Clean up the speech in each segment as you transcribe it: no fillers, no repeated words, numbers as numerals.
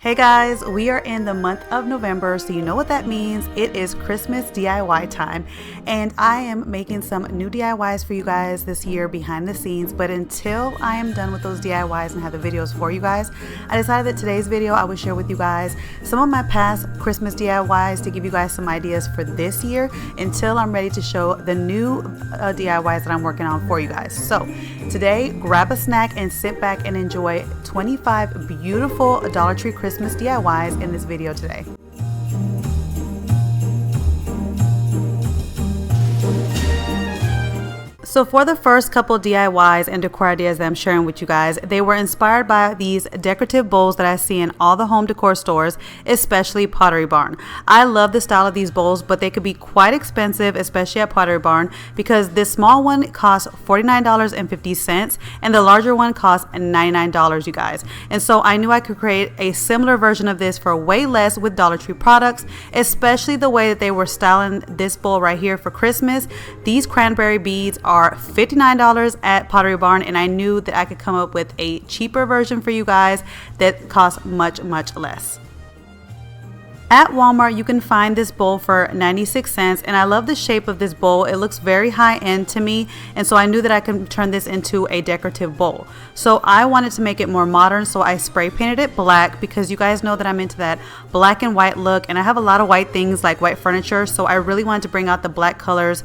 Hey guys, we are in the month of November, so you know what that means. It is Christmas DIY time, and I am making some new DIYs for you guys this year behind the scenes. But until I am done with those DIYs and have the videos for you guys, I decided that today's video I would share with you guys some of my past Christmas DIYs to give you guys some ideas for this year until I'm ready to show the new DIYs that I'm working on for you guys. So today, grab a snack and sit back and enjoy 25 beautiful Dollar Tree Christmas DIYs in this video today. So for the first couple DIYs and decor ideas that I'm sharing with you guys, they were inspired by these decorative bowls that I see in all the home decor stores, especially Pottery Barn. I love the style of these bowls, but they could be quite expensive, especially at Pottery Barn, because this small one costs $49.50 and the larger one costs $99, you guys. And so I knew I could create a similar version of this for way less with Dollar Tree products, especially the way that they were styling this bowl right here for Christmas. These cranberry beads are $59 at Pottery Barn, and I knew that I could come up with a cheaper version for you guys that costs much less. At Walmart, you can find this bowl for 96 cents, and I love the shape of this bowl. It looks very high end to me, and so I knew that I could turn this into a decorative bowl. So I wanted to make it more modern, so I spray painted it black because you guys know that I'm into that black and white look, and I have a lot of white things like white furniture, so I really wanted to bring out the black colors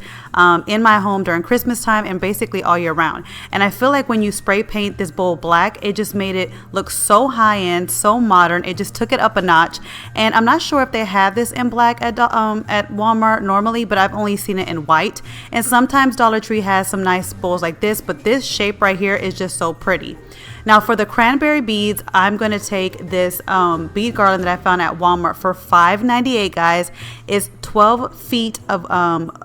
in my home during Christmas time and basically all year round. And I feel like when you spray paint this bowl black, it just made it look so high end, so modern. It just took it up a notch, and I'm not sure if they have this in black at Walmart normally, but I've only seen it in white. And sometimes Dollar Tree has some nice bowls like this, but this shape right here is just so pretty. Now for the cranberry beads, I'm going to take this bead garland that I found at Walmart for $5.98, guys. It's 12 feet of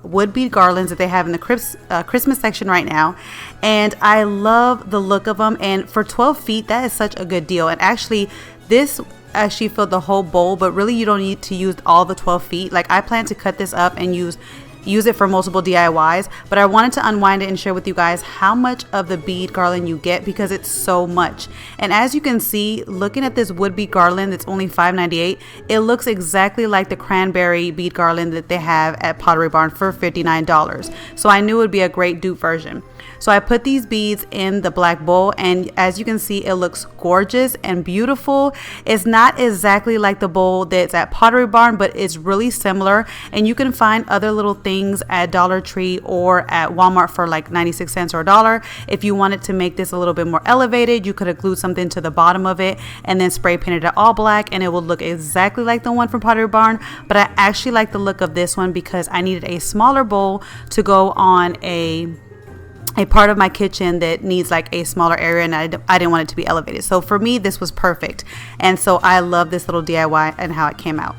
wood bead garlands that they have in the Christmas section right now. And I love the look of them. And for 12 feet, that is such a good deal. And actually, this actually filled the whole bowl, but really you don't need to use all the 12 feet. Like, I plan to cut this up and use it for multiple DIYs, but I wanted to unwind it and share with you guys how much of the bead garland you get because it's so much. And as you can see, looking at this wood bead garland that's only $5.98, it looks exactly like the cranberry bead garland that they have at Pottery Barn for $59. So I knew it would be a great dupe version. So I put these beads in the black bowl, and as you can see, it looks gorgeous and beautiful. It's not exactly like the bowl that's at Pottery Barn, but it's really similar, and you can find other little things at Dollar Tree or at Walmart for like 96 cents or $1. If you wanted to make this a little bit more elevated, you could have glued something to the bottom of it and then spray painted it all black, and it would look exactly like the one from Pottery Barn. But I actually like the look of this one because I needed a smaller bowl to go on a part of my kitchen that needs like a smaller area, and I didn't want it to be elevated. So for me, this was perfect. And so I love this little DIY and how it came out.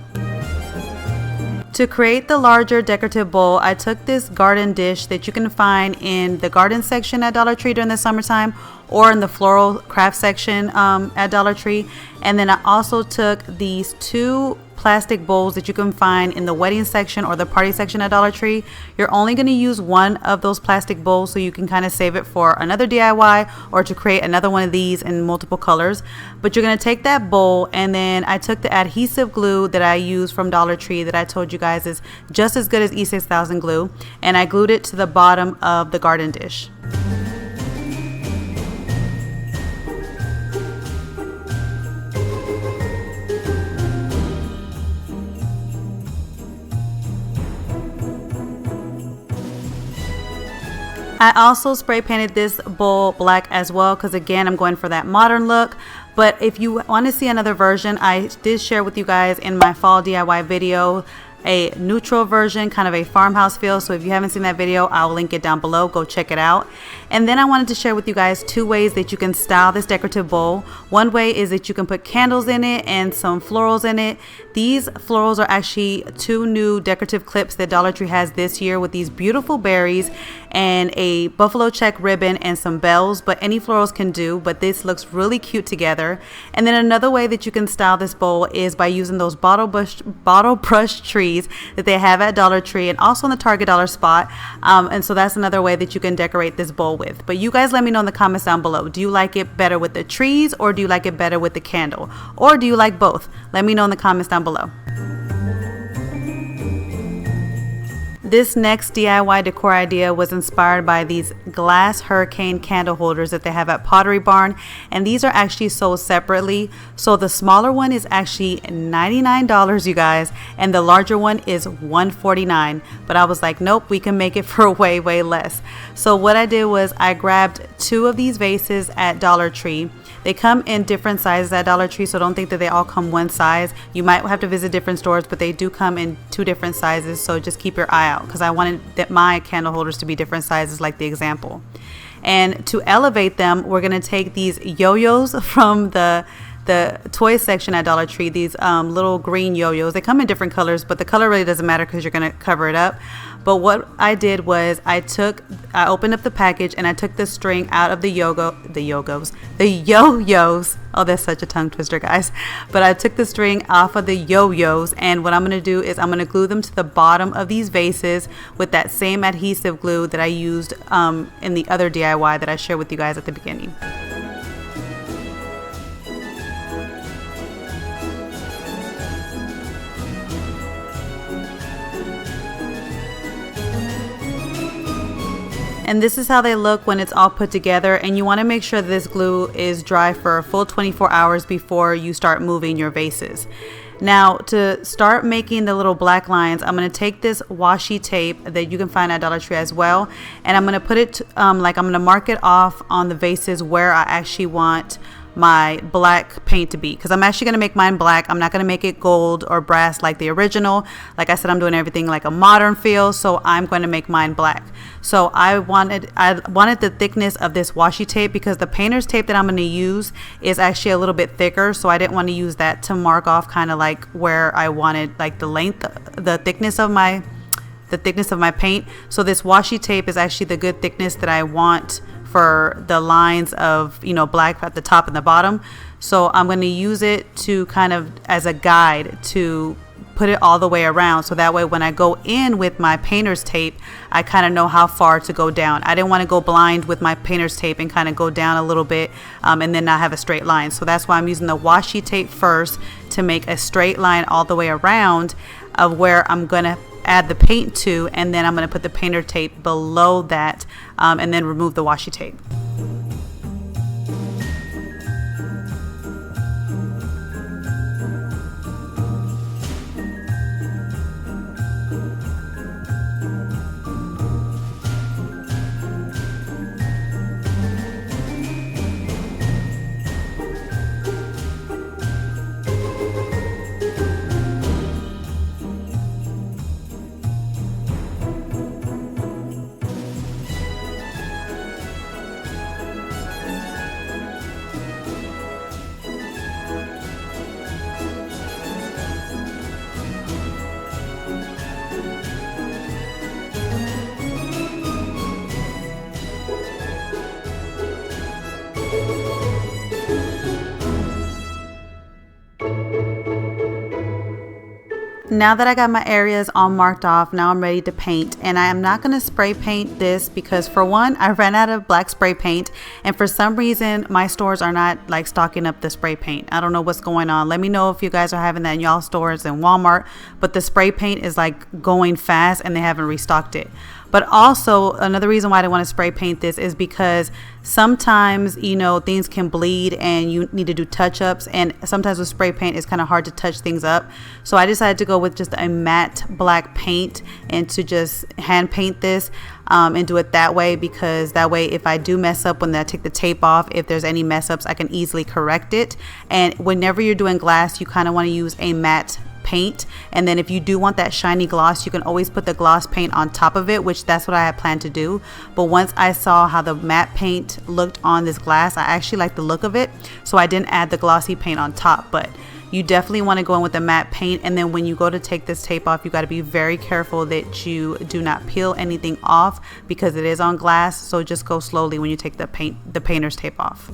To create the larger decorative bowl, I took this garden dish that you can find in the garden section at Dollar Tree during the summertime, or in the floral craft section at Dollar Tree. And then I also took these two plastic bowls that you can find in the wedding section or the party section at Dollar Tree. You're only going to use one of those plastic bowls, so you can kind of save it for another DIY or to create another one of these in multiple colors. But you're going to take that bowl, and then I took the adhesive glue that I use from Dollar Tree that I told you guys is just as good as E6000 glue, and I glued it to the bottom of the garden dish. I also spray painted this bowl black as well because, again, I'm going for that modern look. But if you want to see another version, I did share with you guys in my fall DIY video a neutral version, kind of a farmhouse feel. So if you haven't seen that video, I'll link it down below. Go check it out. And then I wanted to share with you guys two ways that you can style this decorative bowl. One way is that you can put candles in it and some florals in it. These florals are actually 2 new decorative clips that Dollar Tree has this year with these beautiful berries and a buffalo check ribbon and some bells, but any florals can do, but this looks really cute together. And then another way that you can style this bowl is by using those bottle brush trees that they have at Dollar Tree and also in the Target dollar spot. And so that's another way that you can decorate this bowl with. But you guys let me know in the comments down below. Do you like it better with the trees, or do you like it better with the candle, or do you like both? Let me know in the comments down below. This next DIY decor idea was inspired by these glass hurricane candle holders that they have at Pottery Barn, and these are actually sold separately. So the smaller one is actually $99, you guys, and the larger one is $149. But I was like, nope, we can make it for way less. So what I did was I grabbed 2 of these vases at Dollar Tree. They come in different sizes at Dollar Tree, so don't think that they all come one size. You might have to visit different stores, but they do come in 2 different sizes, so just keep your eye out, because I wanted my candle holders to be different sizes like the example. And to elevate them, we're going to take these yo-yos from the toy section at Dollar Tree, these little green yo-yos. They come in different colors, but the color really doesn't matter because you're going to cover it up. But what I did was I opened up the package and I took the string out of the yo-yos. Oh, that's such a tongue twister, guys. But I took the string off of the yo-yos, and what I'm going to do is I'm going to glue them to the bottom of these vases with that same adhesive glue that I used in the other DIY that I shared with you guys at the beginning. And this is how they look when it's all put together, and you want to make sure this glue is dry for a full 24 hours before you start moving your vases. Now, to start making the little black lines, I'm going to take this washi tape that you can find at Dollar Tree as well, and I'm going to put it I'm going to mark it off on the vases where I actually want my black paint to be, because I'm actually going to make mine black. I'm not going to make it gold or brass like the original. Like I said, I'm doing everything like a modern feel, so I'm going to make mine black. So I wanted the thickness of this washi tape, because the painter's tape that I'm going to use is actually a little bit thicker, so I didn't want to use that to mark off kind of like where I wanted like the length, the thickness of my paint. So this washi tape is actually the good thickness that I want for the lines of, you know, black at the top and the bottom. So I'm going to use it to kind of as a guide to put it all the way around, so that way when I go in with my painter's tape, I kind of know how far to go down. I didn't want to go blind with my painter's tape and kind of go down a little bit and then not have a straight line. So that's why I'm using the washi tape first to make a straight line all the way around of where I'm going to add the paint to, and then I'm going to put the painter tape below that and then remove the washi tape. Now that I got my areas all marked off, now I'm ready to paint, and I am not going to spray paint this because, for one, I ran out of black spray paint, and for some reason my stores are not like stocking up the spray paint. I don't know what's going on. Let me know if you guys are having that in y'all stores and Walmart, but the spray paint is like going fast and they haven't restocked it. But also another reason why I didn't want to spray paint this is because sometimes, you know, things can bleed and you need to do touch-ups, and sometimes with spray paint it's kind of hard to touch things up. So I decided to go with just a matte black paint and to just hand paint this and do it that way, because that way if I do mess up when I take the tape off, if there's any mess ups, I can easily correct it. And whenever you're doing glass, you kind of want to use a matte paint, and then if you do want that shiny gloss, you can always put the gloss paint on top of it, which that's what I had planned to do. But once I saw how the matte paint looked on this glass, I actually liked the look of it, so I didn't add the glossy paint on top. But you definitely want to go in with a matte paint. And then when you go to take this tape off, you got to be very careful that you do not peel anything off because it is on glass. So just go slowly when you take the painter's tape off.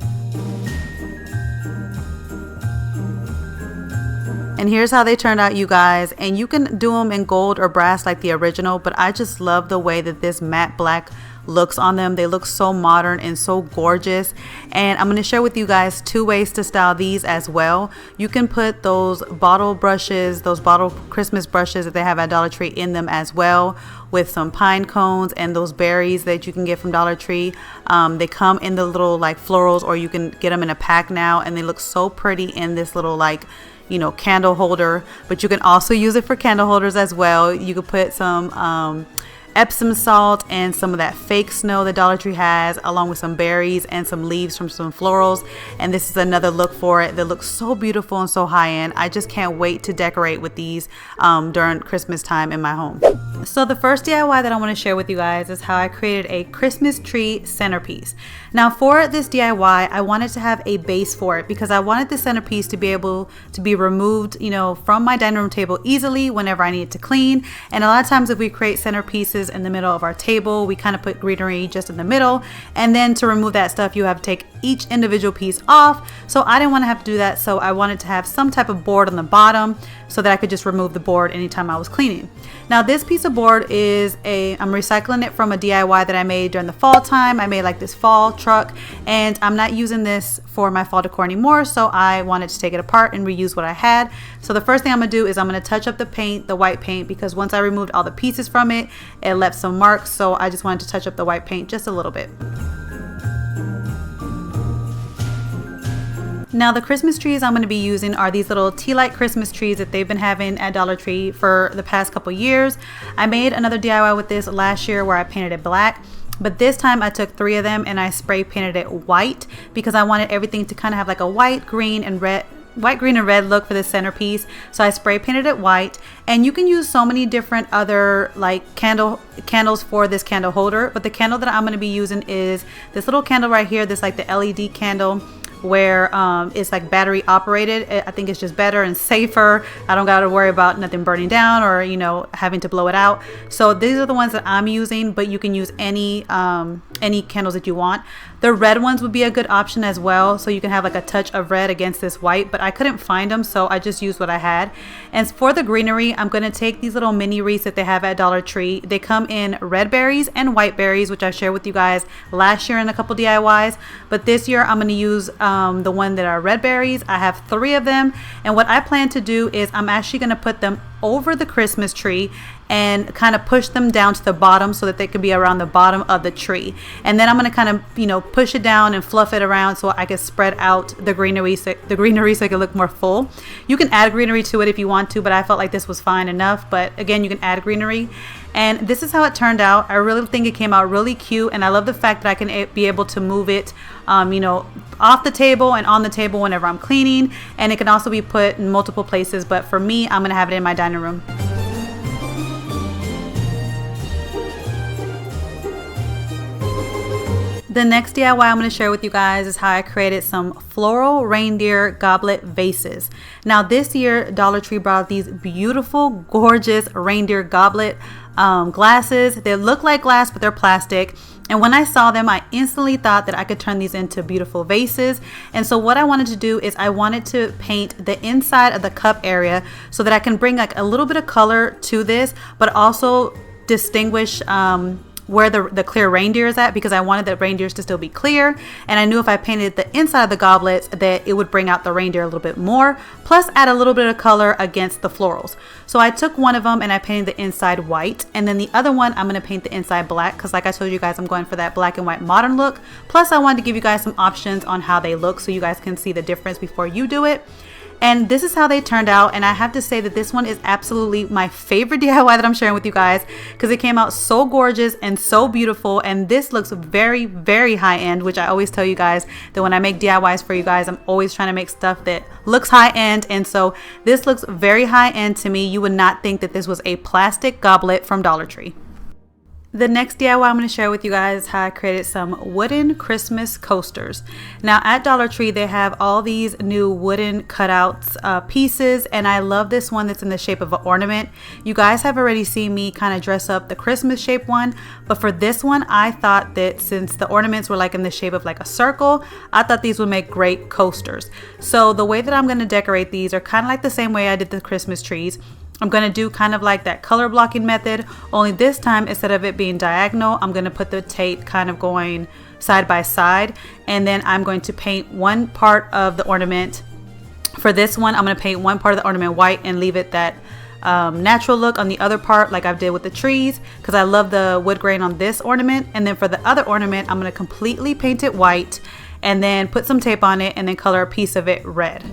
And here's how they turned out, you guys. And you can do them in gold or brass like the original, but I just love the way that this matte black looks on them. They look so modern and so gorgeous. And I'm going to share with you guys 2 ways to style these as well. You can put those bottle brushes, those bottle Christmas brushes that they have at Dollar Tree in them as well, with some pine cones and those berries that you can get from Dollar Tree. They come in the little like florals, or you can get them in a pack now, and they look so pretty in this little like, you know, candle holder. But you can also use it for candle holders as well. You could put some Epsom salt and some of that fake snow that Dollar Tree has, along with some berries and some leaves from some florals. And this is another look for it that looks so beautiful and so high end. I just can't wait to decorate with these during Christmas time in my home. So the first DIY that I want to share with you guys is how I created a Christmas tree centerpiece. Now for this DIY, I wanted to have a base for it because I wanted the centerpiece to be able to be removed, you know, from my dining room table easily whenever I need it to clean. And a lot of times if we create centerpieces in the middle of our table, we kind of put greenery just in the middle, and then to remove that stuff you have to take each individual piece off. So I didn't want to have to do that, so I wanted to have some type of board on the bottom so that I could just remove the board anytime I was cleaning. Now this piece of board is I'm recycling it from a DIY that I made during the fall time. I made like this fall truck, and I'm not using this for my fall decor anymore, so I wanted to take it apart and reuse what I had. So the first thing I'm gonna do is I'm gonna touch up the paint, the white paint, because once I removed all the pieces from it, it left some marks, so I just wanted to touch up the white paint just a little bit. Now the Christmas trees I'm going to be using are these little tea light Christmas trees that they've been having at Dollar Tree for the past couple years. I made another DIY with this last year where I painted it black, but this time I took 3 of them and I spray painted it white because I wanted everything to kind of have like a white, green, and red look for this centerpiece. So I spray painted it white, and you can use so many different other like candles for this candle holder, but the candle that I'm going to be using is this little candle right here. This like the LED candle where it's like battery operated. I think it's just better and safer. I don't got to worry about nothing burning down or, you know, having to blow it out. So these are the ones that I'm using, but you can use any candles that you want. The red ones would be a good option as well, so you can have like a touch of red against this white, but I couldn't find them, so I just used what I had. And for the greenery, I'm going to take these little mini wreaths that they have at Dollar Tree. They come in red berries and white berries, which I shared with you guys last year in a couple DIYs, but this year I'm going to use the one that are red berries. I have 3 of them, and what I plan to do is I'm actually going to put them over the Christmas tree and kind of push them down to the bottom so that they could be around the bottom of the tree. And then I'm going to kind of, you know, push it down and fluff it around so I can spread out the greenery so it can look more full. You can add greenery to it if you want to, but I felt like this was fine enough. But again, you can add greenery. And this is how it turned out. I really think it came out really cute, and I love the fact that I can be able to move it, you know, off the table and on the table whenever I'm cleaning. And it can also be put in multiple places, but for me, I'm going to have it in my dining room. The next DIY I'm going to share with you guys is how I created some floral reindeer goblet vases. Now this year Dollar Tree brought out these beautiful, gorgeous reindeer goblet glasses. They look like glass, but they're plastic. And when I saw them, I instantly thought that I could turn these into beautiful vases. And so what I wanted to do is I wanted to paint the inside of the cup area so that I can bring like a little bit of color to this, but also distinguish where the clear reindeer is at, because I wanted the reindeers to still be clear, and I knew if I painted the inside of the goblets that it would bring out the reindeer a little bit more, plus add a little bit of color against the florals. So I took one of them and I painted the inside white, and then the other one I'm going to paint the inside black, because like I told you guys, I'm going for that black and white modern look. Plus I wanted to give you guys some options on how they look so you guys can see the difference before you do it. And this is how they turned out, and I have to say that this one is absolutely my favorite DIY that I'm sharing with you guys, because it came out so gorgeous and so beautiful. And this looks very, very high end, which I always tell you guys that when I make DIYs for you guys, I'm always trying to make stuff that looks high end. And so this looks very high end to me. You would not think that this was a plastic goblet from Dollar Tree. The next DIY I'm going to share with you guys is how I created some wooden Christmas coasters. Now at Dollar Tree they have all these new wooden cutouts pieces, and I love this one that's in the shape of an ornament. You guys have already seen me kind of dress up the Christmas shaped one, but for this one I thought that since the ornaments were like in the shape of like a circle, I thought these would make great coasters. So the way that I'm going to decorate these are kind of like the same way I did the Christmas trees. I'm going to do kind of like that color blocking method, only this time instead of it being diagonal, I'm going to put the tape kind of going side by side, and then I'm going to paint one part of the ornament. For this one, I'm going to paint one part of the ornament white and leave it that natural look on the other part like I did with the trees, because I love the wood grain on this ornament. And then for the other ornament, I'm going to completely paint it white and then put some tape on it and then color a piece of it red.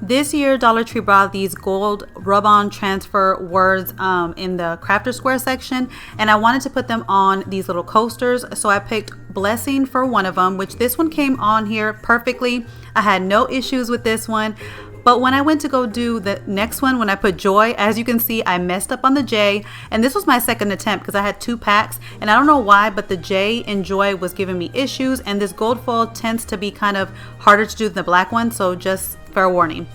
This year Dollar Tree brought these gold rub-on transfer words in the crafter square section, and I wanted to put them on these little coasters, so I picked blessing for one of them, which this one came on here perfectly. I had no issues with this one. But when I went to go do the next one, when I put joy, as you can see, I messed up on the J. And this was my second attempt because I had 2 packs. And I don't know why, but the J in joy was giving me issues. And this gold foil tends to be kind of harder to do than the black one. So just fair warning.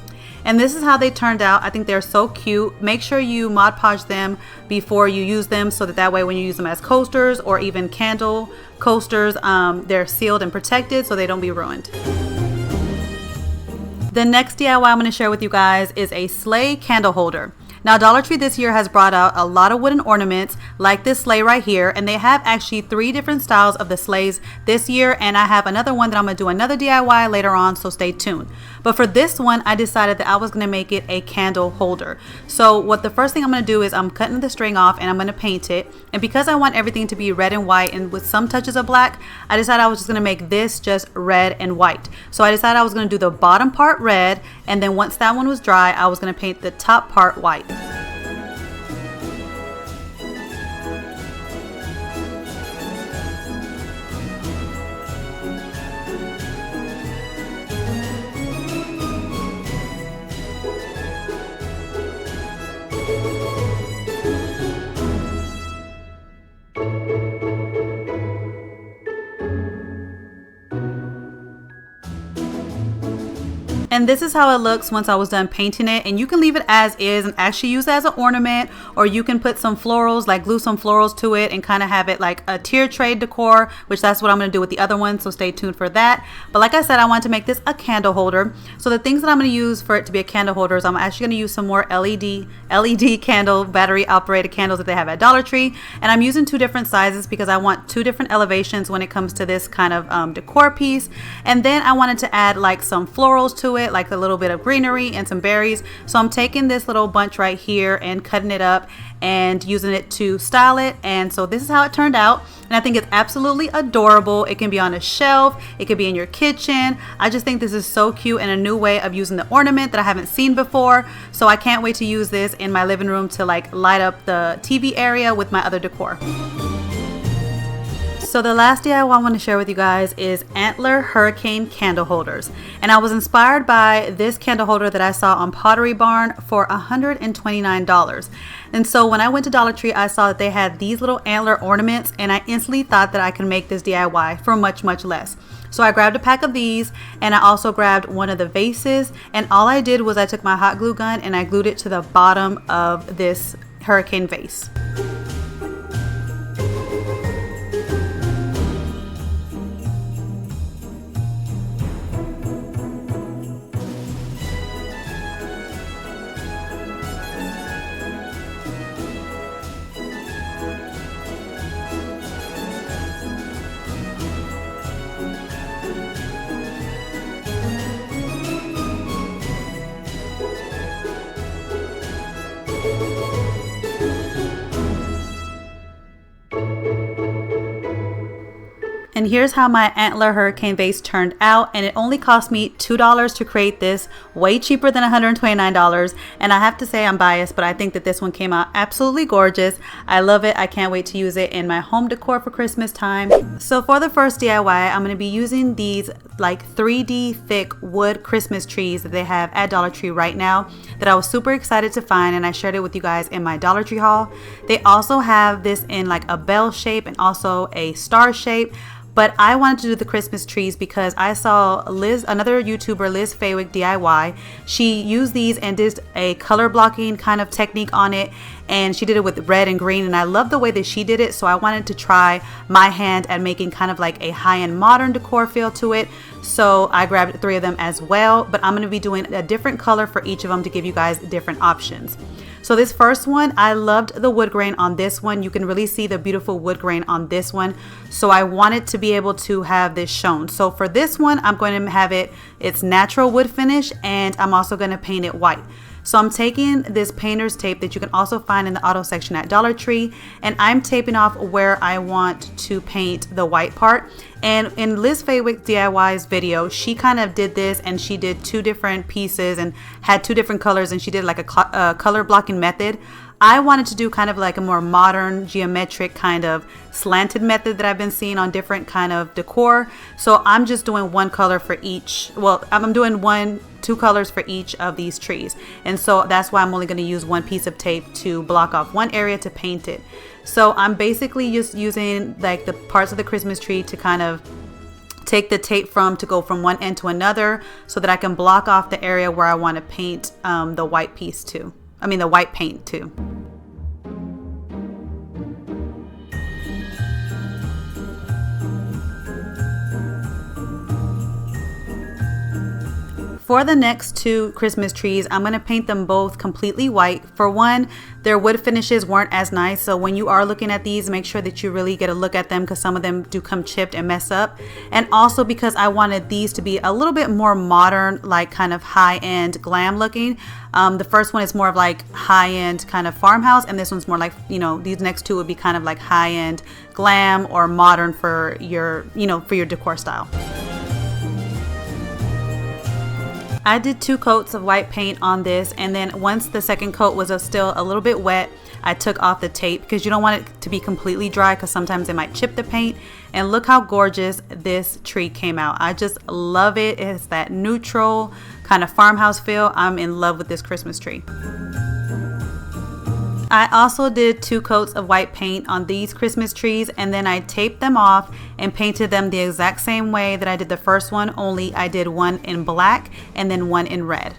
And this is how they turned out. I think they're so cute. Make sure you Mod Podge them before you use them, so that way when you use them as coasters or even candle coasters, they're sealed and protected so they don't be ruined. The next DIY I'm going to share with you guys is a sleigh candle holder. Now Dollar Tree this year has brought out a lot of wooden ornaments like this sleigh right here, and they have actually 3 different styles of the sleighs this year, and I have another one that I'm going to do another DIY later on, so stay tuned. But for this one I decided that I was going to make it a candle holder. So what the first thing I'm going to do is I'm cutting the string off and I'm going to paint it, and because I want everything to be red and white and with some touches of black, I decided I was just going to make this just red and white. So I decided I was going to do the bottom part red, and then once that one was dry I was going to paint the top part white. And this is how it looks once I was done painting it, and you can leave it as is and actually use it as an ornament, or you can put some florals, like glue some florals to it and kind of have it like a tier tray decor, which that's what I'm going to do with the other one, so stay tuned for that. But like I said, I wanted to make this a candle holder. So the things that I'm going to use for it to be a candle holder is I'm actually going to use some more LED candle, battery operated candles that they have at Dollar Tree, and I'm using 2 different sizes because I want 2 different elevations when it comes to this kind of decor piece. And then I wanted to add like some florals to it, like a little bit of greenery and some berries. So I'm taking this little bunch right here and cutting it up and using it to style it. And so this is how it turned out, and I think it's absolutely adorable. It can be on a shelf, it could be in your kitchen. I just think this is so cute and a new way of using the ornament that I haven't seen before. So I can't wait to use this in my living room to like light up the TV area with my other decor. So the last DIY I want to share with you guys is antler hurricane candle holders. And I was inspired by this candle holder that I saw on Pottery Barn for $129. And so when I went to Dollar Tree, I saw that they had these little antler ornaments, and I instantly thought that I could make this DIY for much, much less. So I grabbed a pack of these, and I also grabbed one of the vases, and all I did was I took my hot glue gun and I glued it to the bottom of this hurricane vase. And here's how my antler hurricane vase turned out, and it only cost me $2 to create this, way cheaper than $129. And I have to say I'm biased, but I think that this one came out absolutely gorgeous. I love it. I can't wait to use it in my home decor for Christmas time. So for the first DIY, I'm going to be using these like 3D thick wood Christmas trees that they have at Dollar Tree right now that I was super excited to find, and I shared it with you guys in my Dollar Tree haul. They also have this in like a bell shape and also a star shape. But I wanted to do the Christmas trees because I saw another YouTuber, Liz Faywick DIY. She used these and did a color blocking kind of technique on it. And she did it with red and green. And I love the way that she did it. So I wanted to try my hand at making kind of like a high-end modern decor feel to it. So I grabbed 3 of them as well. But I'm going to be doing a different color for each of them to give you guys different options. So this first one, I loved the wood grain on this one. You can really see the beautiful wood grain on this one. So I wanted to be able to have this shown. So for this one, I'm going to have it's natural wood finish, and I'm also going to paint it white. So I'm taking this painter's tape that you can also find in the auto section at Dollar Tree, and I'm taping off where I want to paint the white part. And in Liz Faywick DIY's video, she kind of did this, and she did 2 different pieces and had 2 different colors, and she did like a color blocking method. I wanted to do kind of like a more modern geometric kind of slanted method that I've been seeing on different kind of decor. So I'm just doing 1 color for each. Well, I'm doing 2 colors for each of these trees. And so that's why I'm only going to use 1 piece of tape to block off 1 area to paint it. So I'm basically just using like the parts of the Christmas tree to kind of take the tape to go from one end to another so that I can block off the area where I want to paint the white piece too. The white paint too. For the next 2 Christmas trees, I'm going to paint them both completely white. For one, their wood finishes weren't as nice, so when you are looking at these, make sure that you really get a look at them because some of them do come chipped and mess up. And also because I wanted these to be a little bit more modern, like kind of high-end glam looking. The first one is more of like high-end kind of farmhouse, and this one's more like, these next 2 would be kind of like high-end glam or modern for your, for your decor style. I did 2 coats of white paint on this, and then once the second coat was still a little bit wet, I took off the tape because you don't want it to be completely dry because sometimes it might chip the paint. And look how gorgeous this tree came out. I just love it. It's that neutral kind of farmhouse feel. I'm in love with this Christmas tree. I also did 2 coats of white paint on these Christmas trees, and then I taped them off and painted them the exact same way that I did the first one, only I did 1 in black and then 1 in red.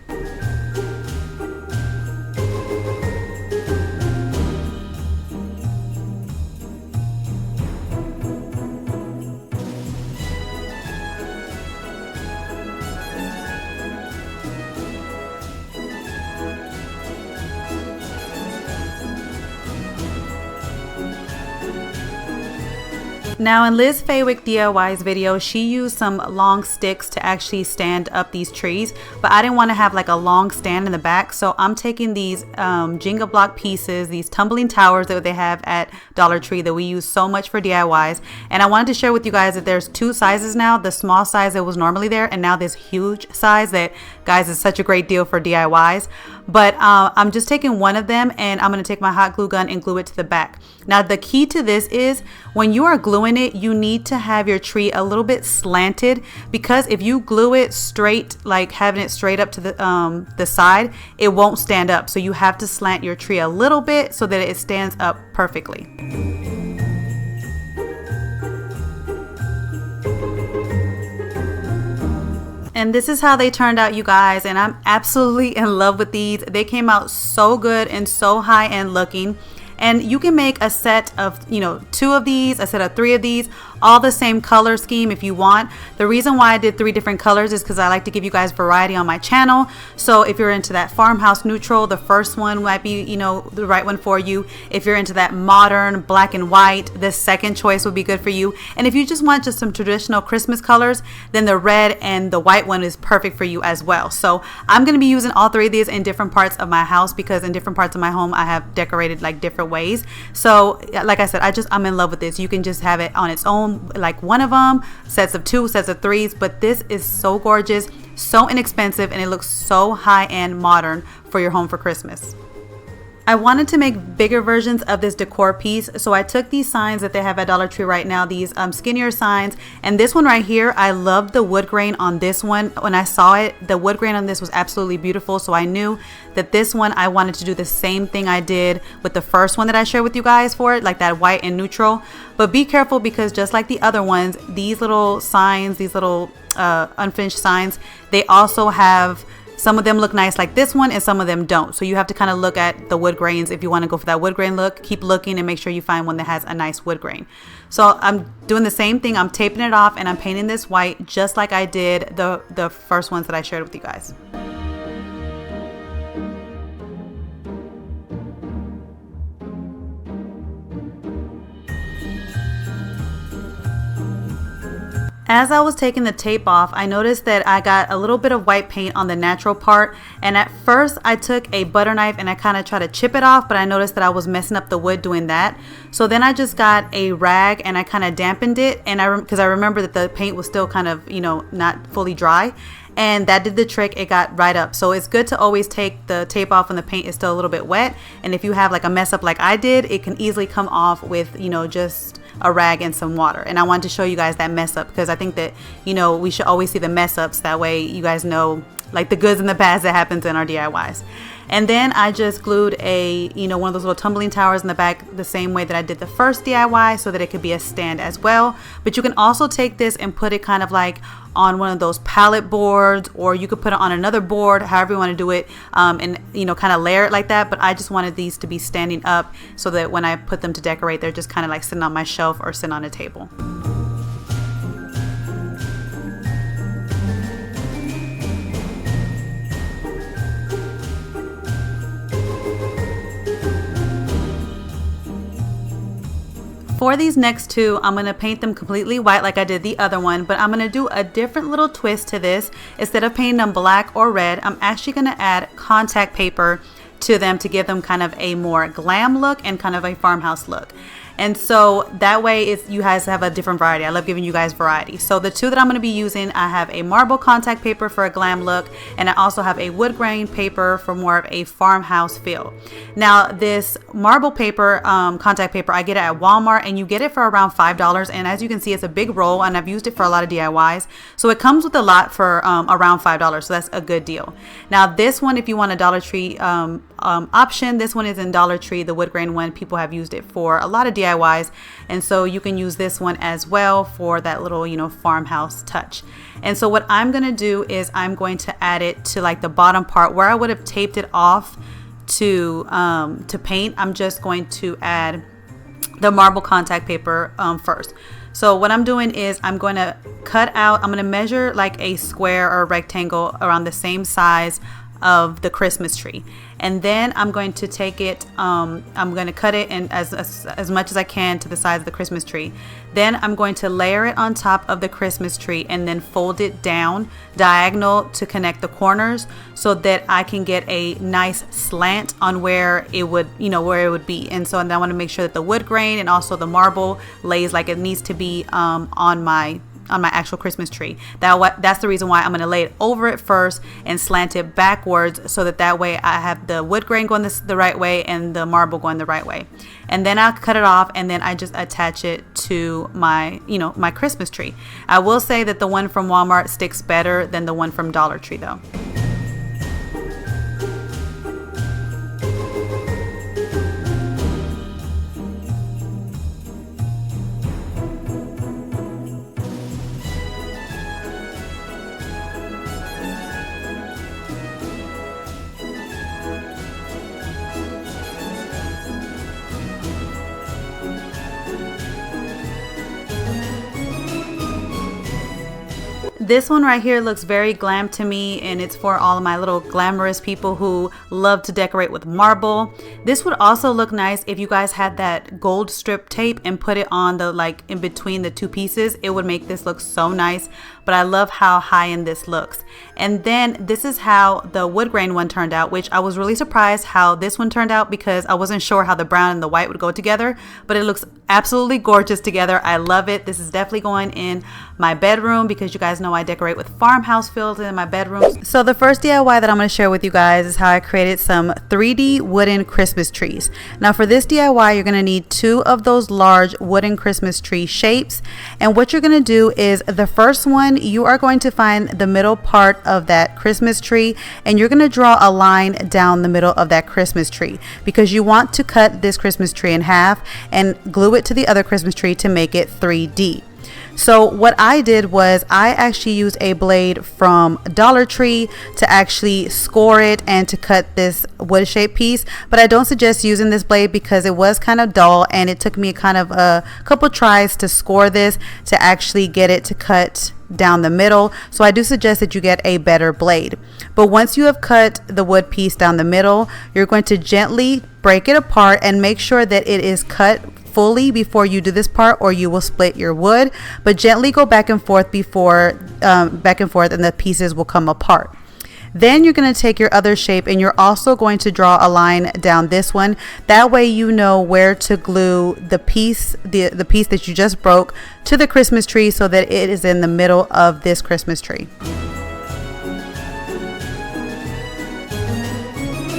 Now in Liz Faywick DIY's video, she used some long sticks to actually stand up these trees, but I didn't want to have like a long stand in the back, so I'm taking these Jingle block pieces, these tumbling towers that they have at Dollar Tree that we use so much for DIYs, and I wanted to share with you guys that there's 2 sizes now, the small size that was normally there and now this huge size that guys, it's such a great deal for DIYs. But I'm just taking one of them, and I'm going to take my hot glue gun and glue it to the back. Now the key to this is when you are gluing it, you need to have your tree a little bit slanted, because if you glue it straight, like having it straight up to the side, it won't stand up. So you have to slant your tree a little bit so that it stands up perfectly. And this is how they turned out, you guys, and I'm absolutely in love with these. They came out so good and so high-end looking. And you can make a set of, 2 of these, a set of 3 of these, all the same color scheme if you want. The reason why I did 3 different colors is because I like to give you guys variety on my channel. So if you're into that farmhouse neutral, the first one might be, the right one for you. If you're into that modern black and white, the second choice would be good for you. And if you just want just some traditional Christmas colors, then the red and the white one is perfect for you as well. So I'm going to be using all 3 of these in different parts of my house, because in different parts of my home I have decorated like different ways. So like I said, I'm in love with this. You can just have it on its own, like one of them, sets of 2, sets of 3s, but this is so gorgeous, so inexpensive, and it looks so high-end modern for your home for Christmas. I wanted to make bigger versions of this decor piece, so I took these signs that they have at Dollar Tree right now, these skinnier signs, and this one right here, I loved the wood grain on this one. When I saw it, the wood grain on this was absolutely beautiful, so I knew that this one I wanted to do the same thing I did with the first one that I shared with you guys for it, like that white and neutral. But be careful, because just like the other ones, these little signs, these little unfinished signs, they also have, some of them look nice like this one and some of them don't. So you have to kind of look at the wood grains. If you want to go for that wood grain look, keep looking and make sure you find one that has a nice wood grain. So I'm doing the same thing. I'm taping it off and I'm painting this white just like I did the first ones that I shared with you guys. As I was taking the tape off, I noticed that I got a little bit of white paint on the natural part, and at first I took a butter knife and I kind of tried to chip it off, but I noticed that I was messing up the wood doing that. So then I just got a rag and I kind of dampened it, and because I remember that the paint was still kind of, not fully dry, and that did the trick. It got right up. So it's good to always take the tape off when the paint is still a little bit wet, and if you have like a mess up like I did, it can easily come off with, just a rag and some water. And I wanted to show you guys that mess up, because I think that we should always see the mess ups, that way you guys know like the goods and the bads that happens in our DIYs. And then I just glued a one of those little tumbling towers in the back the same way that I did the first DIY, so that it could be a stand as well. But you can also take this and put it kind of like on one of those pallet boards, or you could put it on another board, however you want to do it, and kind of layer it like that. But I just wanted these to be standing up so that when I put them to decorate, they're just kind of like sitting on my shelf or sitting on a table. For these next 2, I'm going to paint them completely white like I did the other one, but I'm going to do a different little twist to this. Instead of painting them black or red, I'm actually going to add contact paper to them to give them kind of a more glam look and kind of a farmhouse look. And so that way you guys have a different variety. I love giving you guys variety. So the 2 that I'm going to be using, I have a marble contact paper for a glam look, and I also have a wood grain paper for more of a farmhouse feel. Now this marble paper, contact paper, I get it at Walmart, and you get it for around $5. And as you can see, it's a big roll, and I've used it for a lot of DIYs. So it comes with a lot for around $5. So that's a good deal. Now this one, if you want a Dollar Tree option, this one is in Dollar Tree. The wood grain one, people have used it for a lot of DIYs, and so you can use this one as well for that little farmhouse touch. And so what I'm gonna do is I'm going to add it to like the bottom part where I would have taped it off to paint. I'm just going to add the marble contact paper first. So what I'm doing is I'm going to cut out, I'm going to measure like a square or a rectangle around the same size of the Christmas tree, and then I'm going to take it, I'm going to cut it in as much as I can to the size of the Christmas tree. Then I'm going to layer it on top of the Christmas tree and then fold it down diagonal to connect the corners so that I can get a nice slant on where it would, where it would be. And so I want to make sure that the wood grain and also the marble lays like it needs to be on my on my actual Christmas tree. That's the reason why I'm going to lay it over it first and slant it backwards, so that way I have the wood grain going the right way and the marble going the right way. And then I'll cut it off, and then I just attach it to my, my Christmas tree. I will say that the one from Walmart sticks better than the one from Dollar Tree though. This one right here looks very glam to me, and it's for all of my little glamorous people who love to decorate with marble. This would also look nice if you guys had that gold strip tape and put it on the, like, in between the two pieces. It would make this look so nice, but I love how high-end this looks. And then this is how the wood grain one turned out, which I was really surprised how this one turned out, because I wasn't sure how the brown and the white would go together, but it looks absolutely gorgeous together. I love it. This is definitely going in my bedroom, because you guys know I decorate with farmhouse feels in my bedroom. So the first DIY that I'm going to share with you guys is how I created some 3D wooden Christmas trees. Now for this DIY, you're going to need 2 of those large wooden Christmas tree shapes. And what you're going to do is, the first one, you are going to find the middle part of that Christmas tree, and you're going to draw a line down the middle of that Christmas tree, because you want to cut this Christmas tree in half and glue it to the other Christmas tree to make it 3D. So what I did was I actually used a blade from Dollar Tree to actually score it and to cut this wood shaped piece, but I don't suggest using this blade because it was kind of dull, and it took me kind of a couple tries to score this to actually get it to cut down the middle. So I do suggest that you get a better blade. But once you have cut the wood piece down the middle, you're going to gently break it apart and make sure that it is cut fully before you do this part, or you will split your wood. But gently go back and forth and the pieces will come apart. Then you're going to take your other shape, and you're also going to draw a line down this one. That way you know where to glue the piece that you just broke to the Christmas tree, so that it is in the middle of this Christmas tree.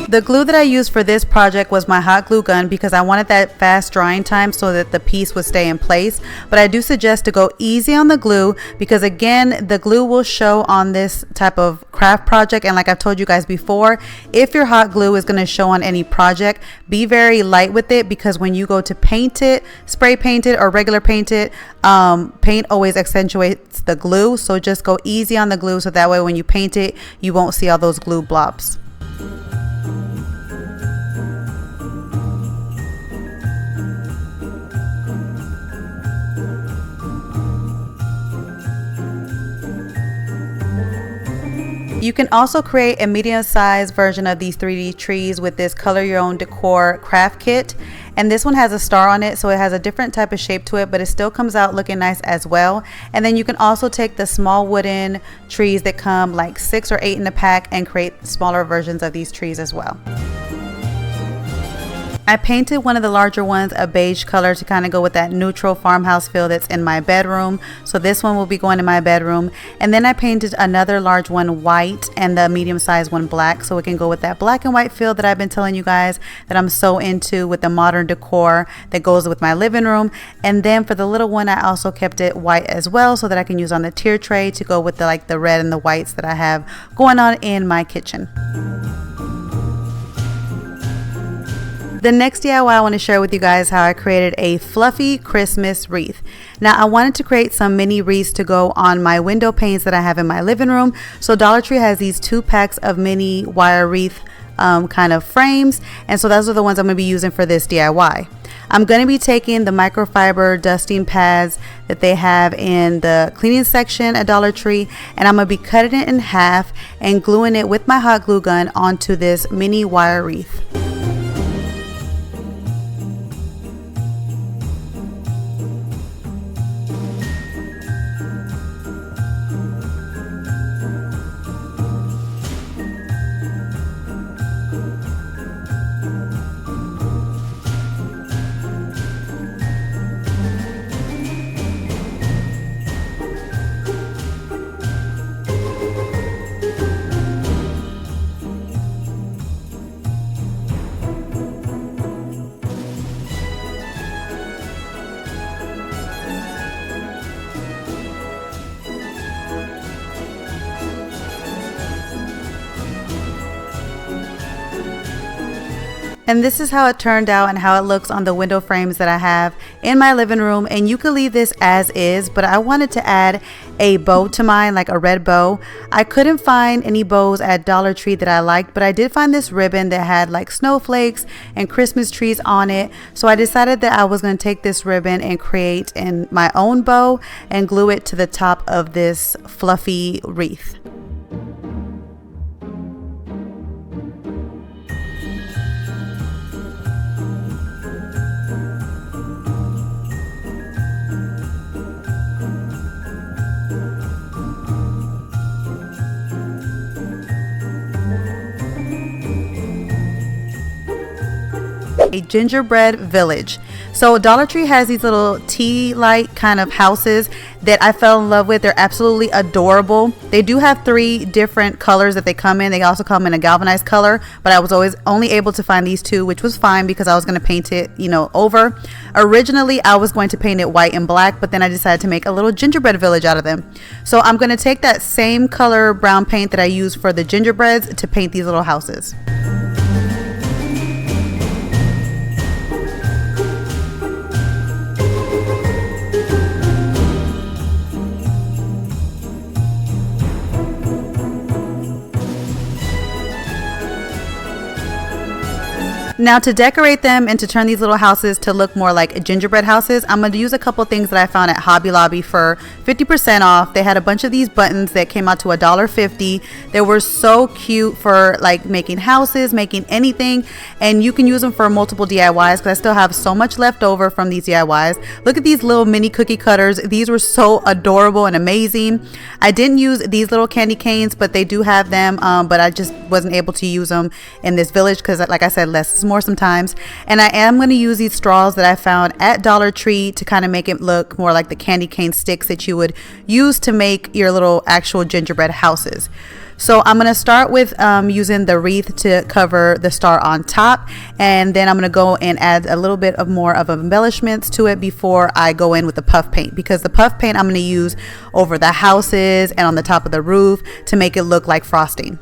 The glue that I used for this project was my hot glue gun, because I wanted that fast drying time so that the piece would stay in place. But I do suggest to go easy on the glue, because again, the glue will show on this type of craft project. And like I've told you guys before, if your hot glue is going to show on any project, be very light with it, because when you go to paint it, spray paint it or regular paint it, paint always accentuates the glue. So just go easy on the glue, so that way when you paint it, you won't see all those glue blobs. You can also create a medium-sized version of these 3D trees with this Color Your Own Decor craft kit. And this one has a star on it, so it has a different type of shape to it, but it still comes out looking nice as well. And then you can also take the small wooden trees that come like 6 or 8 in the pack and create smaller versions of these trees as well. I painted one of the larger ones a beige color to kind of go with that neutral farmhouse feel that's in my bedroom. So this one will be going in my bedroom. And then I painted another large one white and the medium sized one black, so it can go with that black and white feel that I've been telling you guys that I'm so into with the modern decor that goes with my living room. And then for the little one, I also kept it white as well, so that I can use on the tier tray to go with the red and the whites that I have going on in my kitchen. The next DIY I want to share with you guys how I created a fluffy Christmas wreath. Now I wanted to create some mini wreaths to go on my window panes that I have in my living room. So Dollar Tree has these 2 packs of mini wire wreath kind of frames, and so those are the ones I'm going to be using for this DIY. I'm going to be taking the microfiber dusting pads that they have in the cleaning section at Dollar Tree, and I'm going to be cutting it in half and gluing it with my hot glue gun onto this mini wire wreath. And this is how it turned out and how it looks on the window frames that I have in my living room. And you could leave this as is, but I wanted to add a bow to mine, like a red bow. I couldn't find any bows at Dollar Tree that I liked, but I did find this ribbon that had like snowflakes and Christmas trees on it. So I decided that I was going to take this ribbon and create my own bow and glue it to the top of this fluffy wreath. A gingerbread village. So Dollar Tree has these little tea light kind of houses that I fell in love with. They're absolutely adorable. They do have 3 different colors that they come in. They also come in a galvanized color, but I was always only able to find these 2, which was fine because I was going to paint it, over. Originally, I was going to paint it white and black, but then I decided to make a little gingerbread village out of them. So I'm going to take that same color brown paint that I used for the gingerbreads to paint these little houses. Now to decorate them and to turn these little houses to look more like gingerbread houses, I'm going to use a couple things that I found at Hobby Lobby for 50% off. They had a bunch of these buttons that came out to $1.50. They were so cute for like making houses, making anything, and you can use them for multiple DIYs because I still have so much left over from these DIYs. Look at these little mini cookie cutters. These were so adorable and amazing. I didn't use these little candy canes, but they do have them, but I just wasn't able to use them in this village because, like I said, less is more sometimes. And I am going to use these straws that I found at Dollar Tree to kind of make it look more like the candy cane sticks that you would use to make your little actual gingerbread houses. So I'm going to start with using the wreath to cover the star on top, and then I'm going to go and add a little bit of more of embellishments to it before I go in with the puff paint, because the puff paint I'm going to use over the houses and on the top of the roof to make it look like frosting.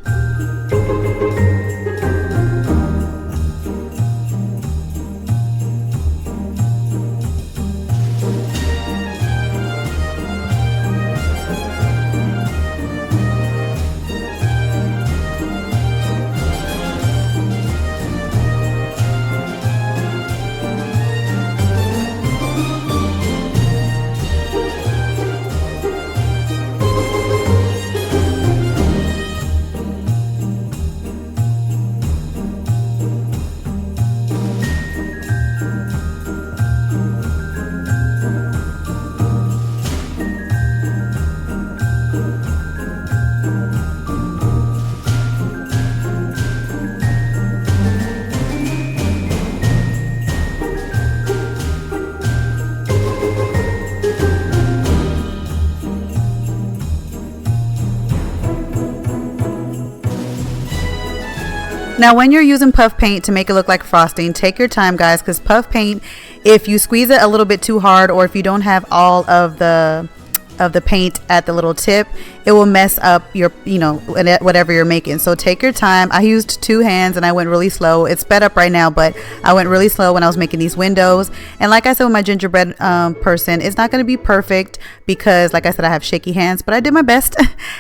Now when you're using puff paint to make it look like frosting, take your time, guys, because puff paint, if you squeeze it a little bit too hard, or if you don't have all of the paint at the little tip, it will mess up your, whatever you're making. So take your time. I used 2 hands and I went really slow. It's sped up right now, but I went really slow when I was making these windows. And like I said with my gingerbread person, it's not going to be perfect because, like I said, I have shaky hands, but I did my best.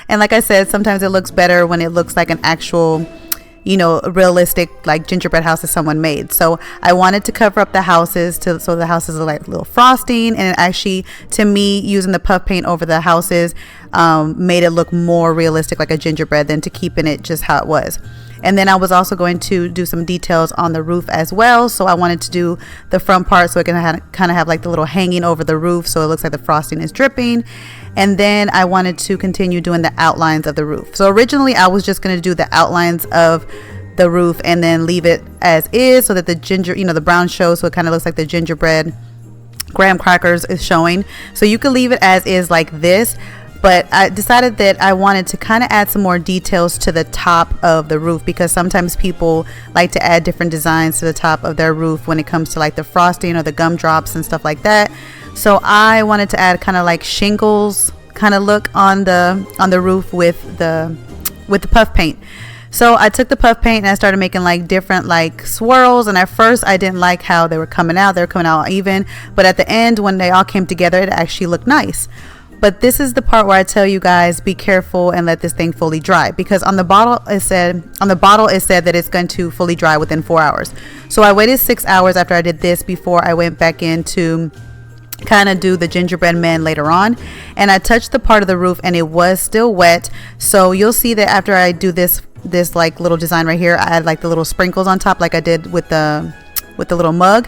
And like I said, sometimes it looks better when it looks like an actual realistic like gingerbread house that someone made. So I wanted to cover up the houses so the houses are like little frosting, and actually, to me, using the puff paint over the houses made it look more realistic like a gingerbread than to keeping it just how it was. And then I was also going to do some details on the roof as well. So I wanted to do the front part so it can kind of have like the little hanging over the roof so it looks like the frosting is dripping. And then I wanted to continue doing the outlines of the roof. So originally I was just going to do the outlines of the roof and then leave it as is so that the the brown shows, so it kind of looks like the gingerbread graham crackers is showing. So you could leave it as is like this. But I decided that I wanted to kind of add some more details to the top of the roof, because sometimes people like to add different designs to the top of their roof when it comes to like the frosting or the gumdrops and stuff like that. So I wanted to add kind of like shingles kind of look on the roof with the puff paint. So I took the puff paint and I started making like different like swirls, and at first I didn't like how they were coming out. They were coming out even, but at the end when they all came together, it actually looked nice. But this is the part where I tell you guys, be careful and let this thing fully dry, because on the bottle it said that it's going to fully dry within 4 hours. So I waited 6 hours after I did this before I went back in to kind of do the gingerbread men later on, and I touched the part of the roof and it was still wet. So you'll see that after I do this like little design right here, I add like the little sprinkles on top like I did with the little mug.